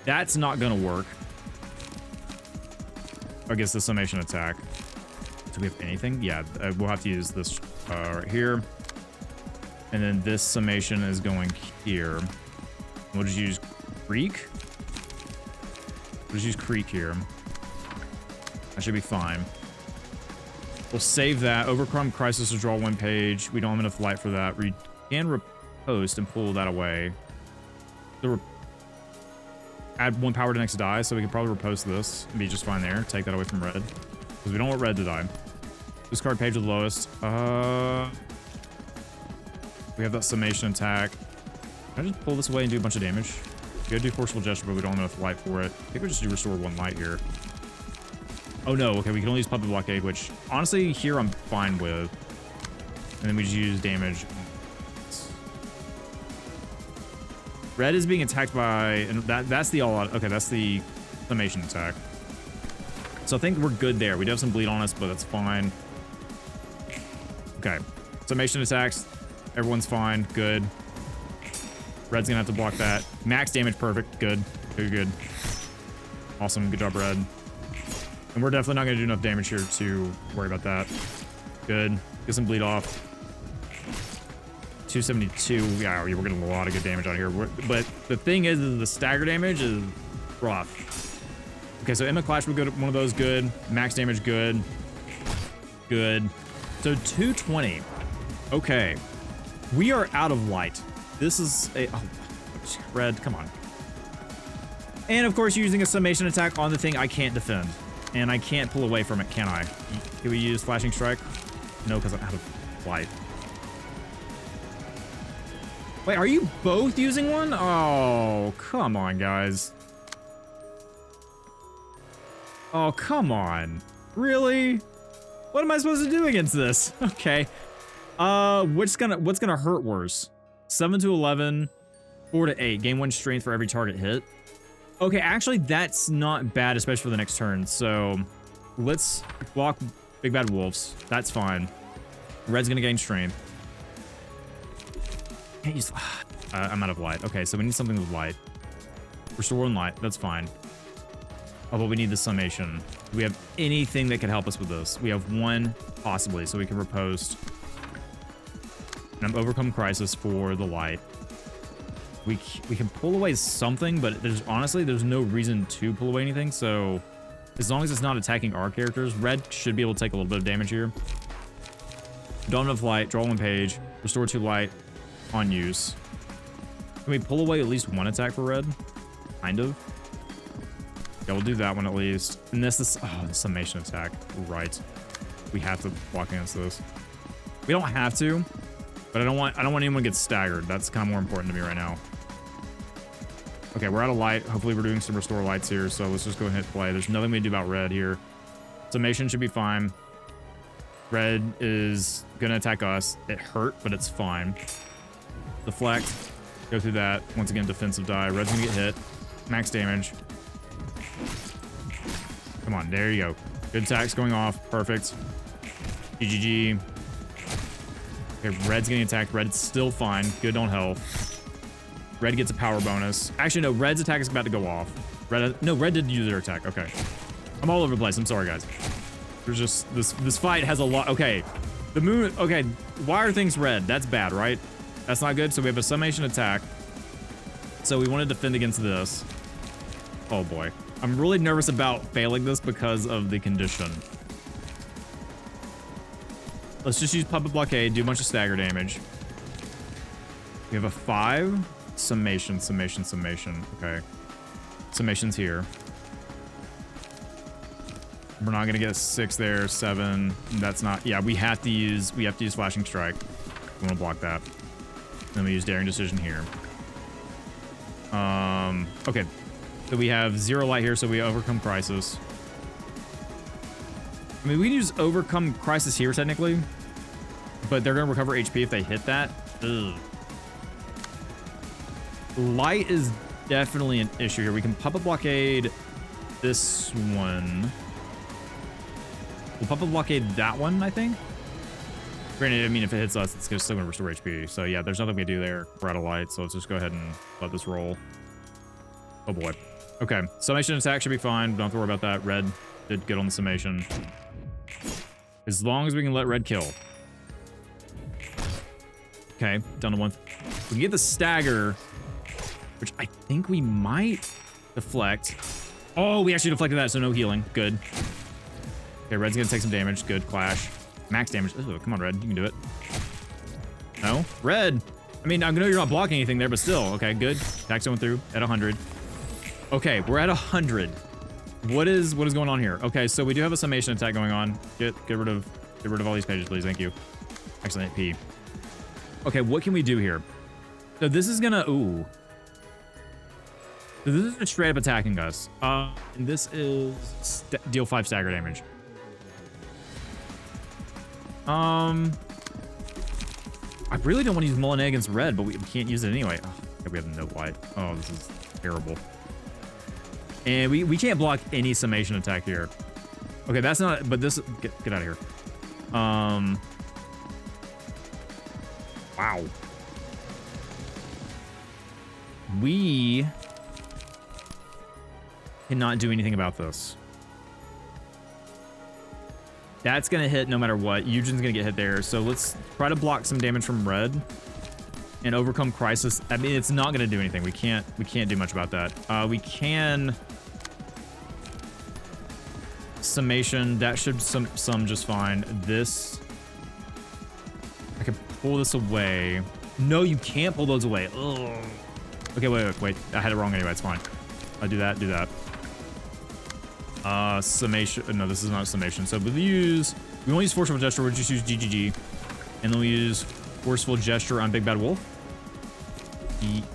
That's not gonna work. I guess the summation attack. Do we have anything? Yeah, we'll have to use this right here. And then this summation is going here. We'll just use Creek. We'll just use Creek here. That should be fine. We'll save that. Overcome Crisis to draw 1 page. We don't have enough light for that. We can riposte and pull that away. add 1 power to next die, so we can probably repose this and be just fine there. Take that away from red. Because we don't want red to die. Discard page with the lowest. We have that summation attack. Can I just pull this away and do a bunch of damage? We gotta do forceful gesture, but we don't have enough light for it. I think we just do restore 1 light here. Oh no, okay, we can only use puppet blockade, which honestly here I'm fine with. And then we just use damage. Red is being attacked by, and that's the all out. Okay, that's the summation attack. So I think we're good there. We do have some bleed on us, but that's fine. Okay, summation attacks. Everyone's fine. Good. Red's gonna have to block that. Max damage, perfect. Good. Very good. Awesome. Good job, Red. And we're definitely not gonna do enough damage here to worry about that. Good. Get some bleed off. 272. Yeah, we're getting a lot of good damage out here. But the thing is the stagger damage is rough. Okay, so Emma Clash would go to one of those. Good. Max damage, good. Good. So 220. Okay. We are out of light. This is a... Oh, Red, come on. And of course, using a summation attack on the thing I can't defend. And I can't pull away from it, can I? Can we use Flashing Strike? No, because I'm out of light. Wait, are you both using one? Oh, come on, guys. Oh, come on. Really? What am I supposed to do against this? Okay. What's gonna hurt worse? 7 to 11, 4 to 8. Gain 1 strength for every target hit. Okay, actually, that's not bad, especially for the next turn. So let's block Big Bad Wolves. That's fine. Red's gonna gain strength. Can't use... I'm out of light. Okay, so we need something with light. Restore 1 light. That's fine. Oh, but we need the summation. Do we have anything that could help us with this? We have 1, possibly, so we can riposte. And I'm Overcome Crisis for the light. We can pull away something, but honestly, there's no reason to pull away anything, so as long as it's not attacking our characters, Red should be able to take a little bit of damage here. Dawn of Light, draw 1 page, restore 2 light on use. Can we pull away at least 1 attack for Red? Kind of. Yeah, we'll do that one at least. And this is... Oh, the summation attack. Right. We have to block against this. We don't have to, but I don't want anyone to get staggered. That's kind of more important to me right now. Okay, we're out of light. Hopefully we're doing some restore lights here, so let's just go ahead and hit play. There's nothing we can do about Red here. Summation should be fine. Red is gonna attack us. It hurt, but it's fine. Deflect. Go through that. Once again, defensive die. Red's gonna get hit. Max damage. Come on, there you go. Good attacks going off. Perfect. GGG. Okay, Red's getting attacked. Red's still fine. Good on health. Red gets a power bonus. Actually, no, Red's attack is about to go off. Red did use their attack. Okay. I'm all over the place. I'm sorry, guys. There's just... This fight has a lot... Okay. The moon... Okay. Why are things red? That's bad, right? That's not good. So we have a summation attack. So we want to defend against this. Oh, boy. I'm really nervous about failing this because of the condition. Let's just use Puppet Blockade, do a bunch of stagger damage. We have a 5. Summation. Okay. Summation's here. We're not gonna get a 6 there, 7. That's not... Yeah, we have to use Flashing Strike. We want to block that. Then we use Daring Decision here. Okay. So we have 0 light here, so we Overcome Crisis. I mean, we can use Overcome Crisis here, technically. But they're gonna recover HP if they hit that. Ugh. Light is definitely an issue here. We can Puppet Blockade this one. We'll Puppet Blockade that one, I think. Granted, I mean, if it hits us, it's still gonna restore HP. So yeah, there's nothing we can do there. We're out of light, so let's just go ahead and let this roll. Oh boy. Okay, summation attack should be fine. Don't have to worry about that. Red did good on the summation. As long as we can let Red kill. Okay, down to 1. We can get the stagger, which I think we might deflect. Oh, we actually deflected that, so no healing. Good. Okay, Red's gonna take some damage. Good. Clash. Max damage. Ooh, come on, Red. You can do it. No? Red! I mean, I know you're not blocking anything there, but still. Okay, good. Attack's going through at 100. Okay, we're at 100. What is going on here? Okay, so we do have a summation attack going on. Get rid of all these pages, please. Thank you. Excellent P. Okay, what can we do here? So this is gonna So this is just straight up attacking us. And this is deal 5 stagger damage. I really don't want to use Mullen against red, but we can't use it anyway. Oh, okay, we have no white. Oh, this is terrible. And we can't block any summation attack here. Okay, that's not, but this, get out of here. Wow. We cannot do anything about this. That's gonna hit no matter what. Eugen's gonna get hit there. So let's try to block some damage from red and overcome crisis. I mean, it's not gonna do anything. We can't do much about that. We can summation. That should sum just fine. This, I can pull this away. No, you can't pull those away. Ugh. Okay, wait. I had it wrong anyway. It's fine. I'll do that. Summation. No, this is not summation. So we won't use forceful gesture. We'll just use GGG, and then we use forceful gesture on Big Bad Wolf.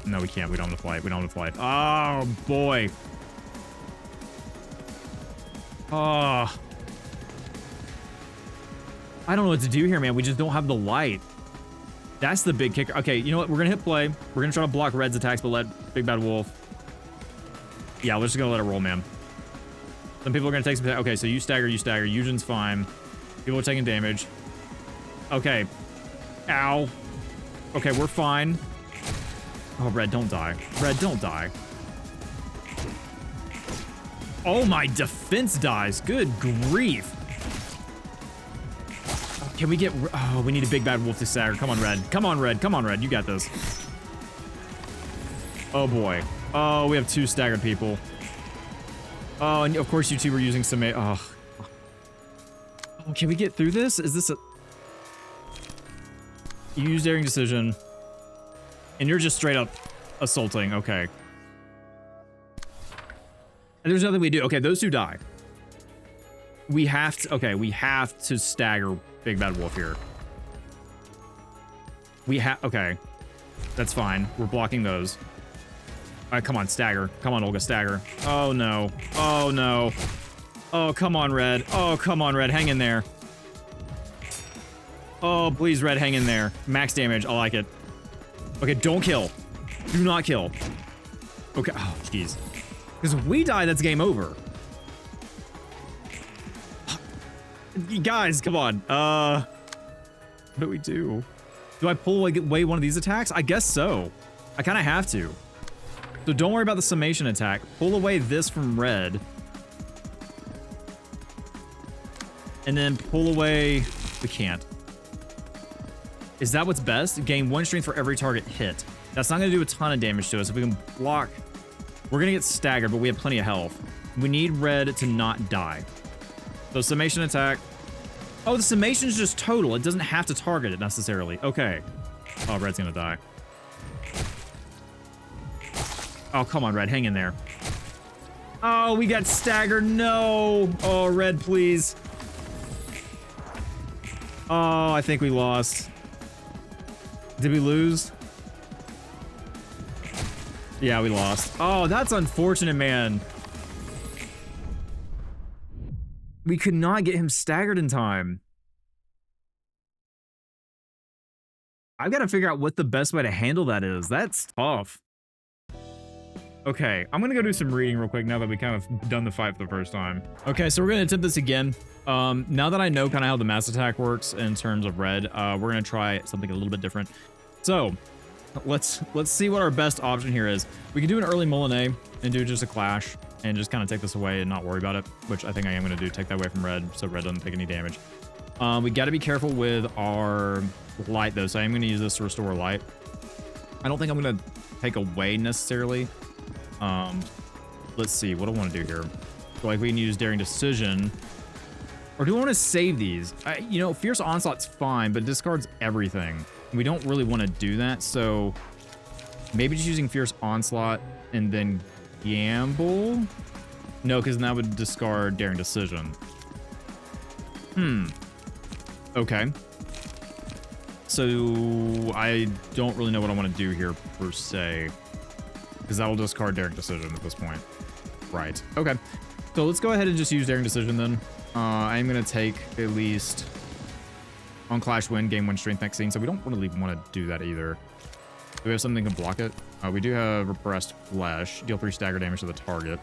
No, we can't. We don't have the flight. Oh boy. Oh. I don't know what to do here, man. We just don't have the light. That's the big kicker. Okay, you know what? We're gonna hit play. We're gonna try to block red's attacks, but let Big Bad Wolf. Yeah, we're just gonna let it roll, man. Some people are gonna take some. Okay, so you stagger. Eugen's fine. People are taking damage. Okay. Ow. Okay, we're fine. Oh, red, don't die. Red, don't die. Oh, my defense dies. Good grief. Can we get... Oh, we need a Big Bad Wolf to stagger. Come on, red. Come on, red. You got this. Oh, boy. Oh, we have 2 staggered people. Oh, and of course you 2 were using some... Oh, can we get through this? Is this a... You use Daring Decision. And you're just straight up assaulting. Okay. And there's nothing we do. Okay, those 2 die. We have to... Okay, we have to stagger Big Bad Wolf here. Okay. That's fine. We're blocking those. All right, come on, stagger. Come on, Olga, stagger. Oh, no. Oh, no. Oh, come on, red. Oh, come on, red. Hang in there. Oh, please, red, hang in there. Max damage. I like it. Okay, don't kill. Do not kill. Okay. Oh, jeez. Because if we die, that's game over. Guys, come on. What do we do? Do I pull away one of these attacks? I guess so. I kind of have to. So don't worry about the summation attack. Pull away this from red. And then pull away... We can't. Is that what's best? Gain 1 strength for every target hit. That's not going to do a ton of damage to us. If we can block... We're going to get staggered, but we have plenty of health. We need red to not die. So summation attack. Oh, the summation is just total. It doesn't have to target it necessarily. Okay. Oh, red's going to die. Oh, come on, red. Hang in there. Oh, we got staggered. No. Oh, red, please. Oh, I think we lost. Did we lose? Yeah, we lost. Oh, that's unfortunate, man. We could not get him staggered in time. I've got to figure out what the best way to handle that is. That's tough. Okay, I'm going to go do some reading real quick now that we kind of done the fight for the first time. Okay, so we're going to attempt this again. Now that I know kind of how the mass attack works in terms of red, we're going to try something a little bit different. So, let's see what our best option here is. We can do an early Molinet and do just a clash and just kind of take this away and not worry about it, which I think I am going to do. Take that away from red so red doesn't take any damage. We got to be careful with our light though, so I am going to use this to restore light. I don't think I'm going to take away necessarily. Let's see, what do I want to do here? So like we can use Daring Decision, or do I want to save these? You know, Fierce Onslaught's fine, but it discards everything. We don't really want to do that, so maybe just using Fierce Onslaught and then gamble? No, because that would discard daring decision. Okay. So I don't really know what I want to do here per se, because that will discard daring decision at this point. Right. Okay. So let's go ahead and just use daring decision then. I'm going to take at least on Clash win, gain 1 strength next scene. So we don't really want to do that either. Do we have something to block it? We do have repressed flesh. Deal 3 stagger damage to the target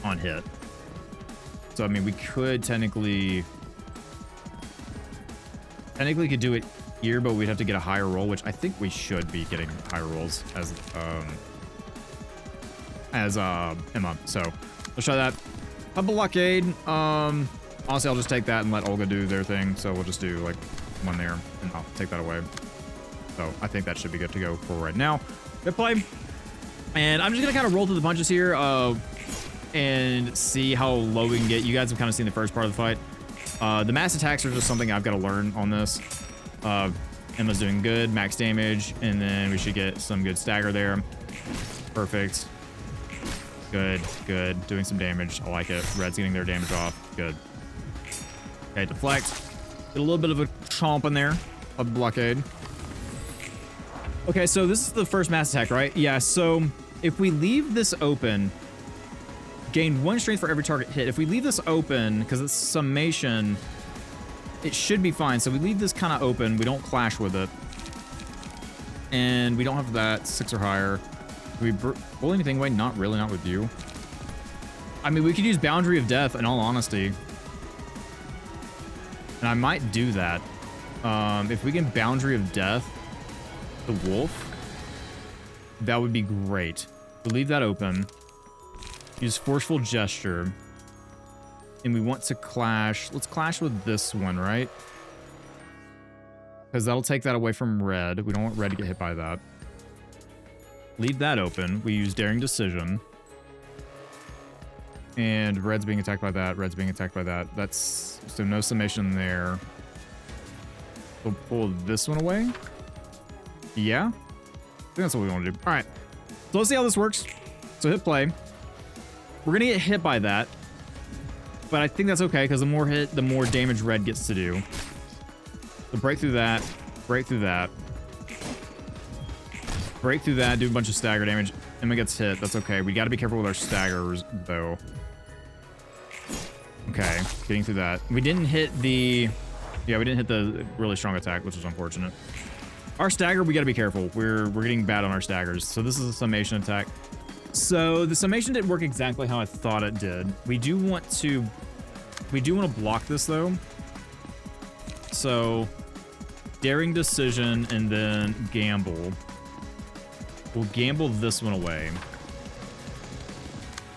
on hit. So I mean, we could technically could do it here, but we'd have to get a higher roll, which I think we should be getting higher rolls as Emma. So let's try that. A blockade. Honestly, I'll just take that and let Olga do their thing. So we'll just do like 1 there, and I'll take that away. So I think that should be good to go for right now. Good play. And I'm just gonna kind of roll through the punches here, and see how low we can get. You guys have kind of seen the first part of the fight. The mass attacks are just something I've got to learn on this. Emma's doing good, max damage, and then we should get some good stagger there. Perfect. Good, good. Doing some damage. I like it. Red's getting their damage off. Good. Okay, deflect. Get a little bit of a chomp in there. A blockade. Okay, so this is the first mass attack, right? Yeah, so if we leave this open, gain 1 strength for every target hit. If we leave this open, because it's summation, it should be fine. So we leave this kind of open. We don't clash with it. And we don't have that 6 or higher. Do we roll anything away? Not really, not with you. I mean, we could use Boundary of Death, in all honesty. And I might do that. If we can Boundary of Death the wolf, that would be great. We'll leave that open. Use Forceful Gesture. And we want to clash. Let's clash with this one, right? Because that'll take that away from red. We don't want red to get hit by that. Leave that open. We use Daring Decision. And red's being attacked by that. Red's being attacked by that. That's... So no summation there. We'll pull this one away. Yeah? I think that's what we want to do. Alright. So let's see how this works. So hit play. We're going to get hit by that. But I think that's okay, because the more hit, the more damage red gets to do. So break through that. Break through that. Break through that, do a bunch of stagger damage. Emma gets hit. That's okay. We got to be careful with our staggers, though. Okay, getting through that. We didn't hit the... Yeah, we didn't hit the really strong attack, which is unfortunate. Our stagger, we got to be careful. We're getting bad on our staggers. So this is a summation attack. So the summation didn't work exactly how I thought it did. We do want to block this, though. So Daring Decision and then Gamble. We'll gamble this one away.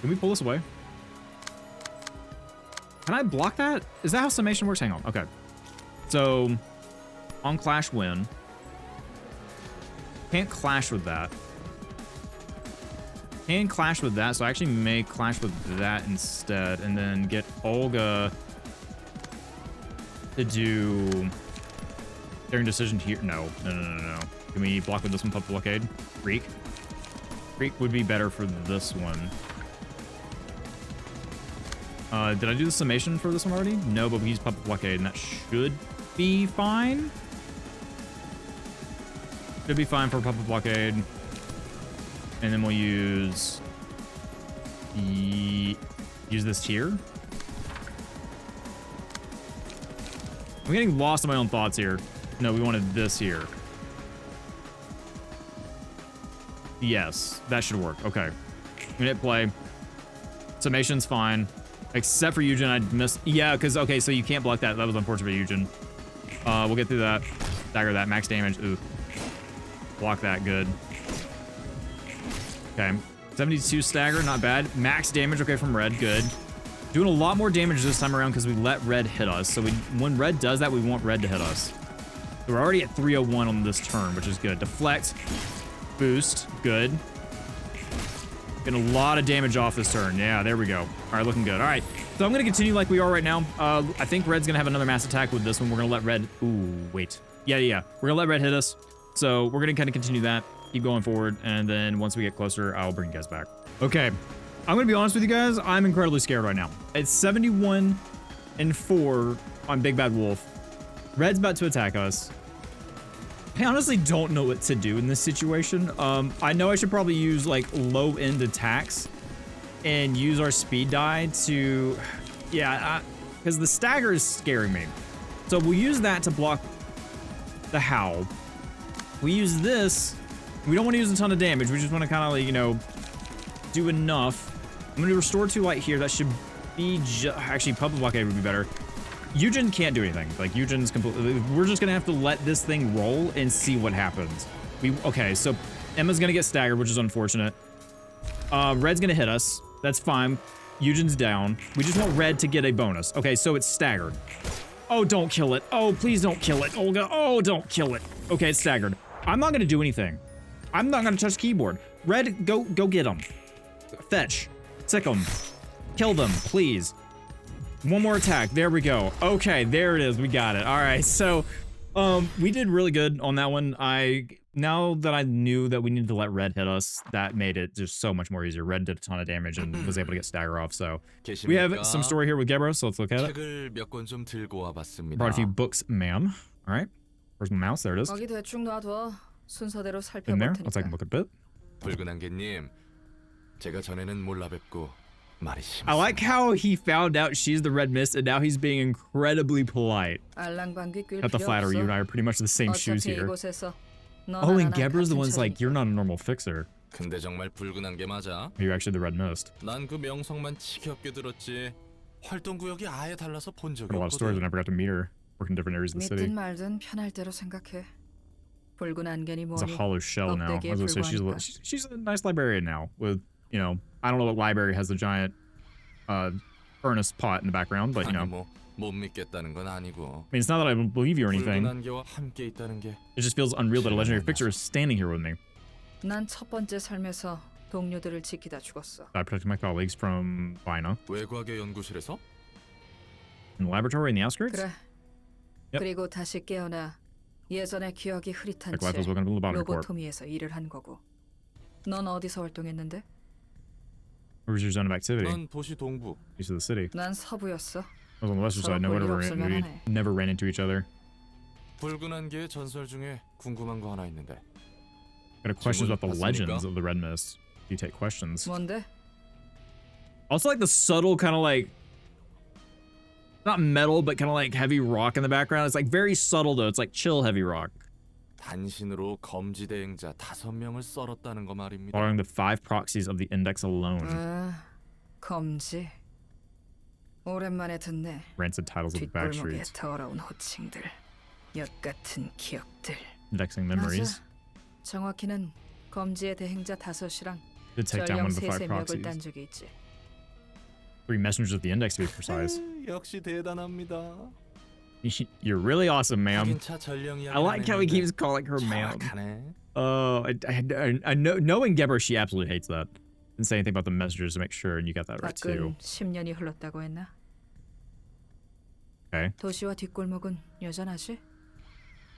Can we pull this away? Can I block that? Is that how summation works? Hang on. Okay. So on Clash win. Can't clash with that. Can clash with that, so I actually may clash with that instead, and then get Olga to do Daring Decision here. No. Can we block with this one? Pup Blockade? Freak? Freak would be better for this one. Did I do the summation for this one already? No, but we used Puppet Blockade, and that should be fine. Should be fine for Puppet Blockade. And then we'll use this here. I'm getting lost in my own thoughts here. No, we wanted this here. Yes, that should work. Okay. I'm gonna hit play. Summation's fine. Except for Eugen, I missed. Yeah, because, okay, so you can't block that. That was unfortunate for Eugen. We'll get through that. Dagger that. Max damage. Ooh. Block that. Good. Okay. 72 stagger. Not bad. Max damage. Okay, from red. Good. Doing a lot more damage this time around because we let red hit us. So when red does that, we want red to hit us. So we're already at 301 on this turn, which is good. Deflect. Boost. Good. Getting a lot of damage off this turn. Yeah, there we go. All right, looking good. All right, so I'm going to continue like we are right now. I think red's going to have another mass attack with this one. We're going to let red... Ooh, wait. Yeah. We're going to let red hit us. So we're going to kind of continue that. keep going forward, and then once we get closer, I'll bring you guys back. Okay, I'm gonna be honest with you guys. I'm incredibly scared right now. It's 71 and 4 on Big Bad Wolf. Red's about to attack us. I honestly don't know what to do in this situation. I know I should probably use like low end attacks and use our speed die to, yeah, because the stagger is scaring me. So we'll use that to block the howl. We use this. We don't want to use a ton of damage. We just want to kind of like, you know, do enough. I'm going to restore 2 light here. That should be actually public blockade would be better. Eugen can't do anything. Like Eugen's completely, we're just gonna have to let this thing roll and see what happens. Okay, so Emma's gonna get staggered, which is unfortunate. Red's gonna hit us. That's fine. Eugen's down. We just want Red to get a bonus. Okay, so it's staggered. Oh, don't kill it. Oh, please don't kill it, Olga. Oh, don't kill it. Okay, it's staggered. I'm not gonna do anything. I'm not gonna touch keyboard. Red, go get them. Fetch. Sick them. Kill them, please. One more attack. There we go. Okay, there it is. We got it. All right. So, we did really good on that one. Now that I knew that we needed to let Red hit us, that made it just so much more easier. Red did a ton of damage and was able to get stagger off. So, we have some story here with Gebra, so let's look at it. Brought a few books, ma'am. All right. Where's my mouse? There it is. 거기 대충 놔둬. 순서대로 In there. 살펴볼 Let's take a 테니까. look at it. 붉은 안개님, 제가 전에는 몰라 뵙고 말이 심했습니다. I like how he found out she's the Red Mist, and now he's being incredibly polite. 알랑방귀 낄 Not to 필요 flatter, you and 없어. I are pretty much the same shoes 어차피 here. 이곳에서 너나 Oh, and 나나 Gebra's the 같은 one's like, 처지니까. you're not a normal fixer. 근데 정말 붉은 안개 맞아? You're actually the Red Mist. 난 그 명성만 지겹게 들었지. 활동 구역이 아예 달라서 본 적이 A lot of stories, I 없거든. never got to meet her. Work in different areas of the city. 믿든 말든 편할 대로 생각해. 붉은 안개니 It's a 뭐니. hollow shell now. I was gonna say she's a nice librarian now. With, you know, I don't know what library has the giant furnace pot in the background, but you know. 아니 못 믿겠다는 건 아니고. I mean, it's not that I don't believe you or 붉은 anything. 안개와 함께 있다는 게 It just feels unreal that a legendary fixer is standing here with me. 난 첫 번째 삶에서 동료들을 지키다 죽었어. I protected my colleagues from Vina 외과계 연구실에서 in the laboratory in the outskirts. 그래. Yep. 그리고 다시 깨어나 예전의 기억이 흐릿한 Like life 채 was welcome to the Lobotomy Corp. 로보토미에서 일을 한 거고. 넌 어디서 활동했는데? Where was your zone of activity? 난 도시 동부. East of the city. 난 서부였어. I was on the western side. No, 서로 whatever. 볼 일 없을 We 만하네. never ran into each other. 붉은 안개의 전설 중에 궁금한 거 하나 있는데. Got a questions about the 봤습니까? legends of the Red Mist. Do you take questions? 뭔데? Also, like the subtle kind of like, not metal, but kind of like heavy rock in the background. It's like very subtle though. It's like chill heavy rock. 단신으로 검지 대행자 5명을 썰었다는 거 말입니다. Following the 5 proxies of the index alone. 아, 검지. 오랜만에 듣네. Rancid titles of the back 뒷골목에 streets. 더러운 호칭들, 엿 같은 기억들. Indexing memories. 맞아. 정확히는 검지의 대행자 5이랑 Did take down one 전령 of the 5 3명을 proxies. 딴 적이 있지. 3 messengers of the index to be precise. 역시 대단합니다. You're really awesome, ma'am. 하긴 차 전령 I like how he 이야기는 keeps calling her ma'am. 정확하네. I know, knowing Geber, she absolutely hates that. Didn't say anything about the messengers to make sure, and you got that right too. 밖은 10년이 흘렀다고 했나? Okay, 도시와 뒷골목은 여전하지?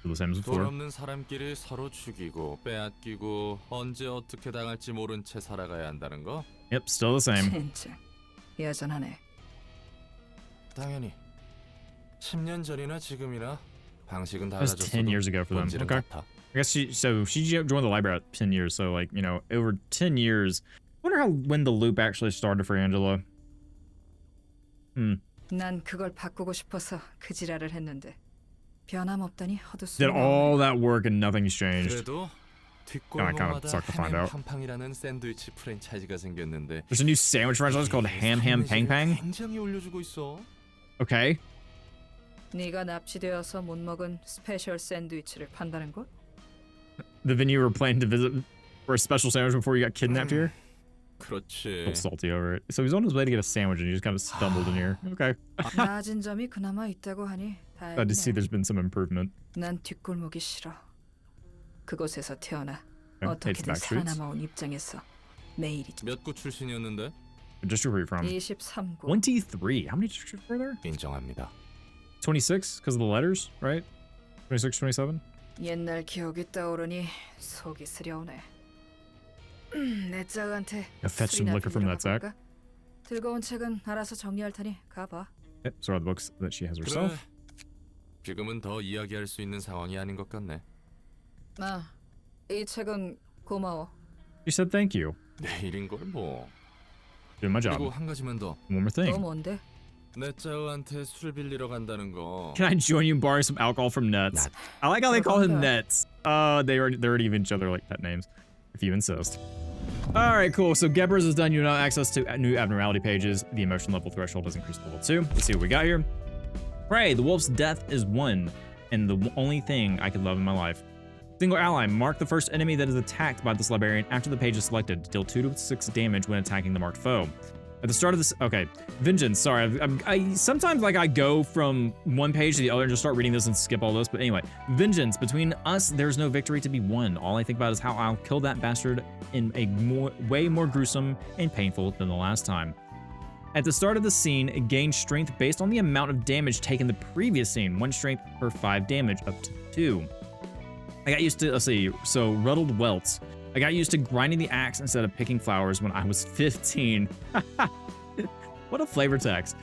so the same as 돈 before. 없는 사람끼리 서로 죽이고 빼앗기고 언제 어떻게 당할지 모른 채 살아가야 한다는 거? Yep, still the same. 진짜 여전하네. 당연히 10년 전이나 지금이나 방식은 That was 10 달라졌어도 years ago for them. 본질은 Okay. 같아. I guess she joined the library at 10 years, so like, you know, over 10 years. I wonder when the loop actually started for Angela. 난 그걸 바꾸고 싶어서 그 지랄을 했는데 변함없다니 Did 헛웃음이 all 나오네. that work and nothing's changed. 그래도 kinda 뒷골목마다 sucked to find out. 햄햄팡팡이라는 샌드위치 프랜차이즈가 생겼는데 There's a new sandwich franchise called Ham Ham Pang Pang. 굉장히 올려주고 있어. Okay. 네가 납치되어서 못 먹은 스페셜 샌드위치를 판다는 것? The venue you were planning to visit for a special sandwich before you got kidnapped here. A 그렇지. little salty over it. So he's on his way to get a sandwich and he just kind of stumbled in here. Okay. 나아진 점이 그나마 있다고 하니 Glad to see 다행이네. there's been some improvement. 난 뒷골목이 싫어. 그곳에서 태어나 Okay, hates the 어떻게든 back streets. 살아남아온 입장에서 매일이지. 몇 구 출신이었는데? The district where you're from. 23구. 23. How many districts were there? 인정합니다. 26 because of the letters, right? 26, 27? 옛날 기억이 떠오르니 속이 쓰려오네. 내 짝한테 Go fetch some 술이나 liquor from 빌리러 that sack. 가볼까? 들고 온 책은 알아서 정리할 테니 가봐. Yep, so are the books that she has herself. 지금은 더 이야기할 수 있는 상황이 아닌 것 같네. 아, 이 책은 고마워. She said thank you. 내일인 걸 뭐. Doing my 그리고 job. 한 가지만 더. One more 또 thing. 뭔데? 내 짝한테 술 빌리러 간다는 거. Can I join you in borrowing some alcohol from Nets? I like how they call him Nets. They're already giving each other like pet names, if you insist. All right, cool. So Gebers is done. You now have access to new abnormality pages. The emotion level threshold has increased to level 2. Let's see what we got here. Pray, the wolf's death is 1, and the only thing I could love in my life. Single ally, mark the first enemy that is attacked by this librarian after the page is selected. Deal 2 to 6 damage when attacking the marked foe. At the start of this, okay, vengeance. Sorry, I sometimes like I go from one page to the other and just start reading this and skip all this. But anyway, vengeance. Between us, there's no victory to be won. All I think about is how I'll kill that bastard in a way more gruesome and painful than the last time. At the start of the scene, gain strength based on the amount of damage taken the previous scene. 1 strength per 5 damage, up to 2. I got used to, let's see, so Ruddled Welts. I got used to grinding the axe instead of picking flowers when I was 15. What a flavor text.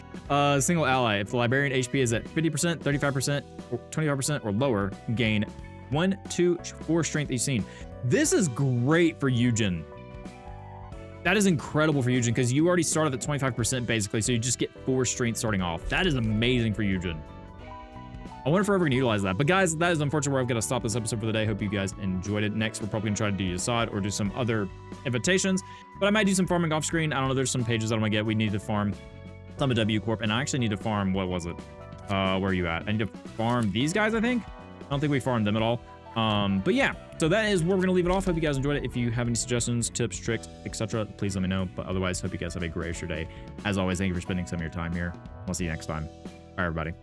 Single ally. If the librarian HP is at 50%, 35%, or 25% or lower, gain 1, 2, 4 strength each scene. This is great for Eugen. That is incredible for Eugen because you already started at 25% basically, so you just get 4 strength starting off. That is amazing for Eugen. I wonder if we're ever going to utilize that. But guys, that is unfortunately where I've got to stop this episode for the day. Hope you guys enjoyed it. Next, we're probably going to try to do Yasad or do some other invitations. But I might do some farming off screen. I don't know. There's some pages that I'm going to get. We need to farm some of W-Corp. And I actually need to farm, what was it? Where are you at? I need to farm these guys, I think. I don't think we farmed them at all. But yeah, so that is where we're going to leave it off. Hope you guys enjoyed it. If you have any suggestions, tips, tricks, etc., please let me know. But otherwise, hope you guys have a great day. As always, thank you for spending some of your time here. We'll see you next time. Bye, everybody.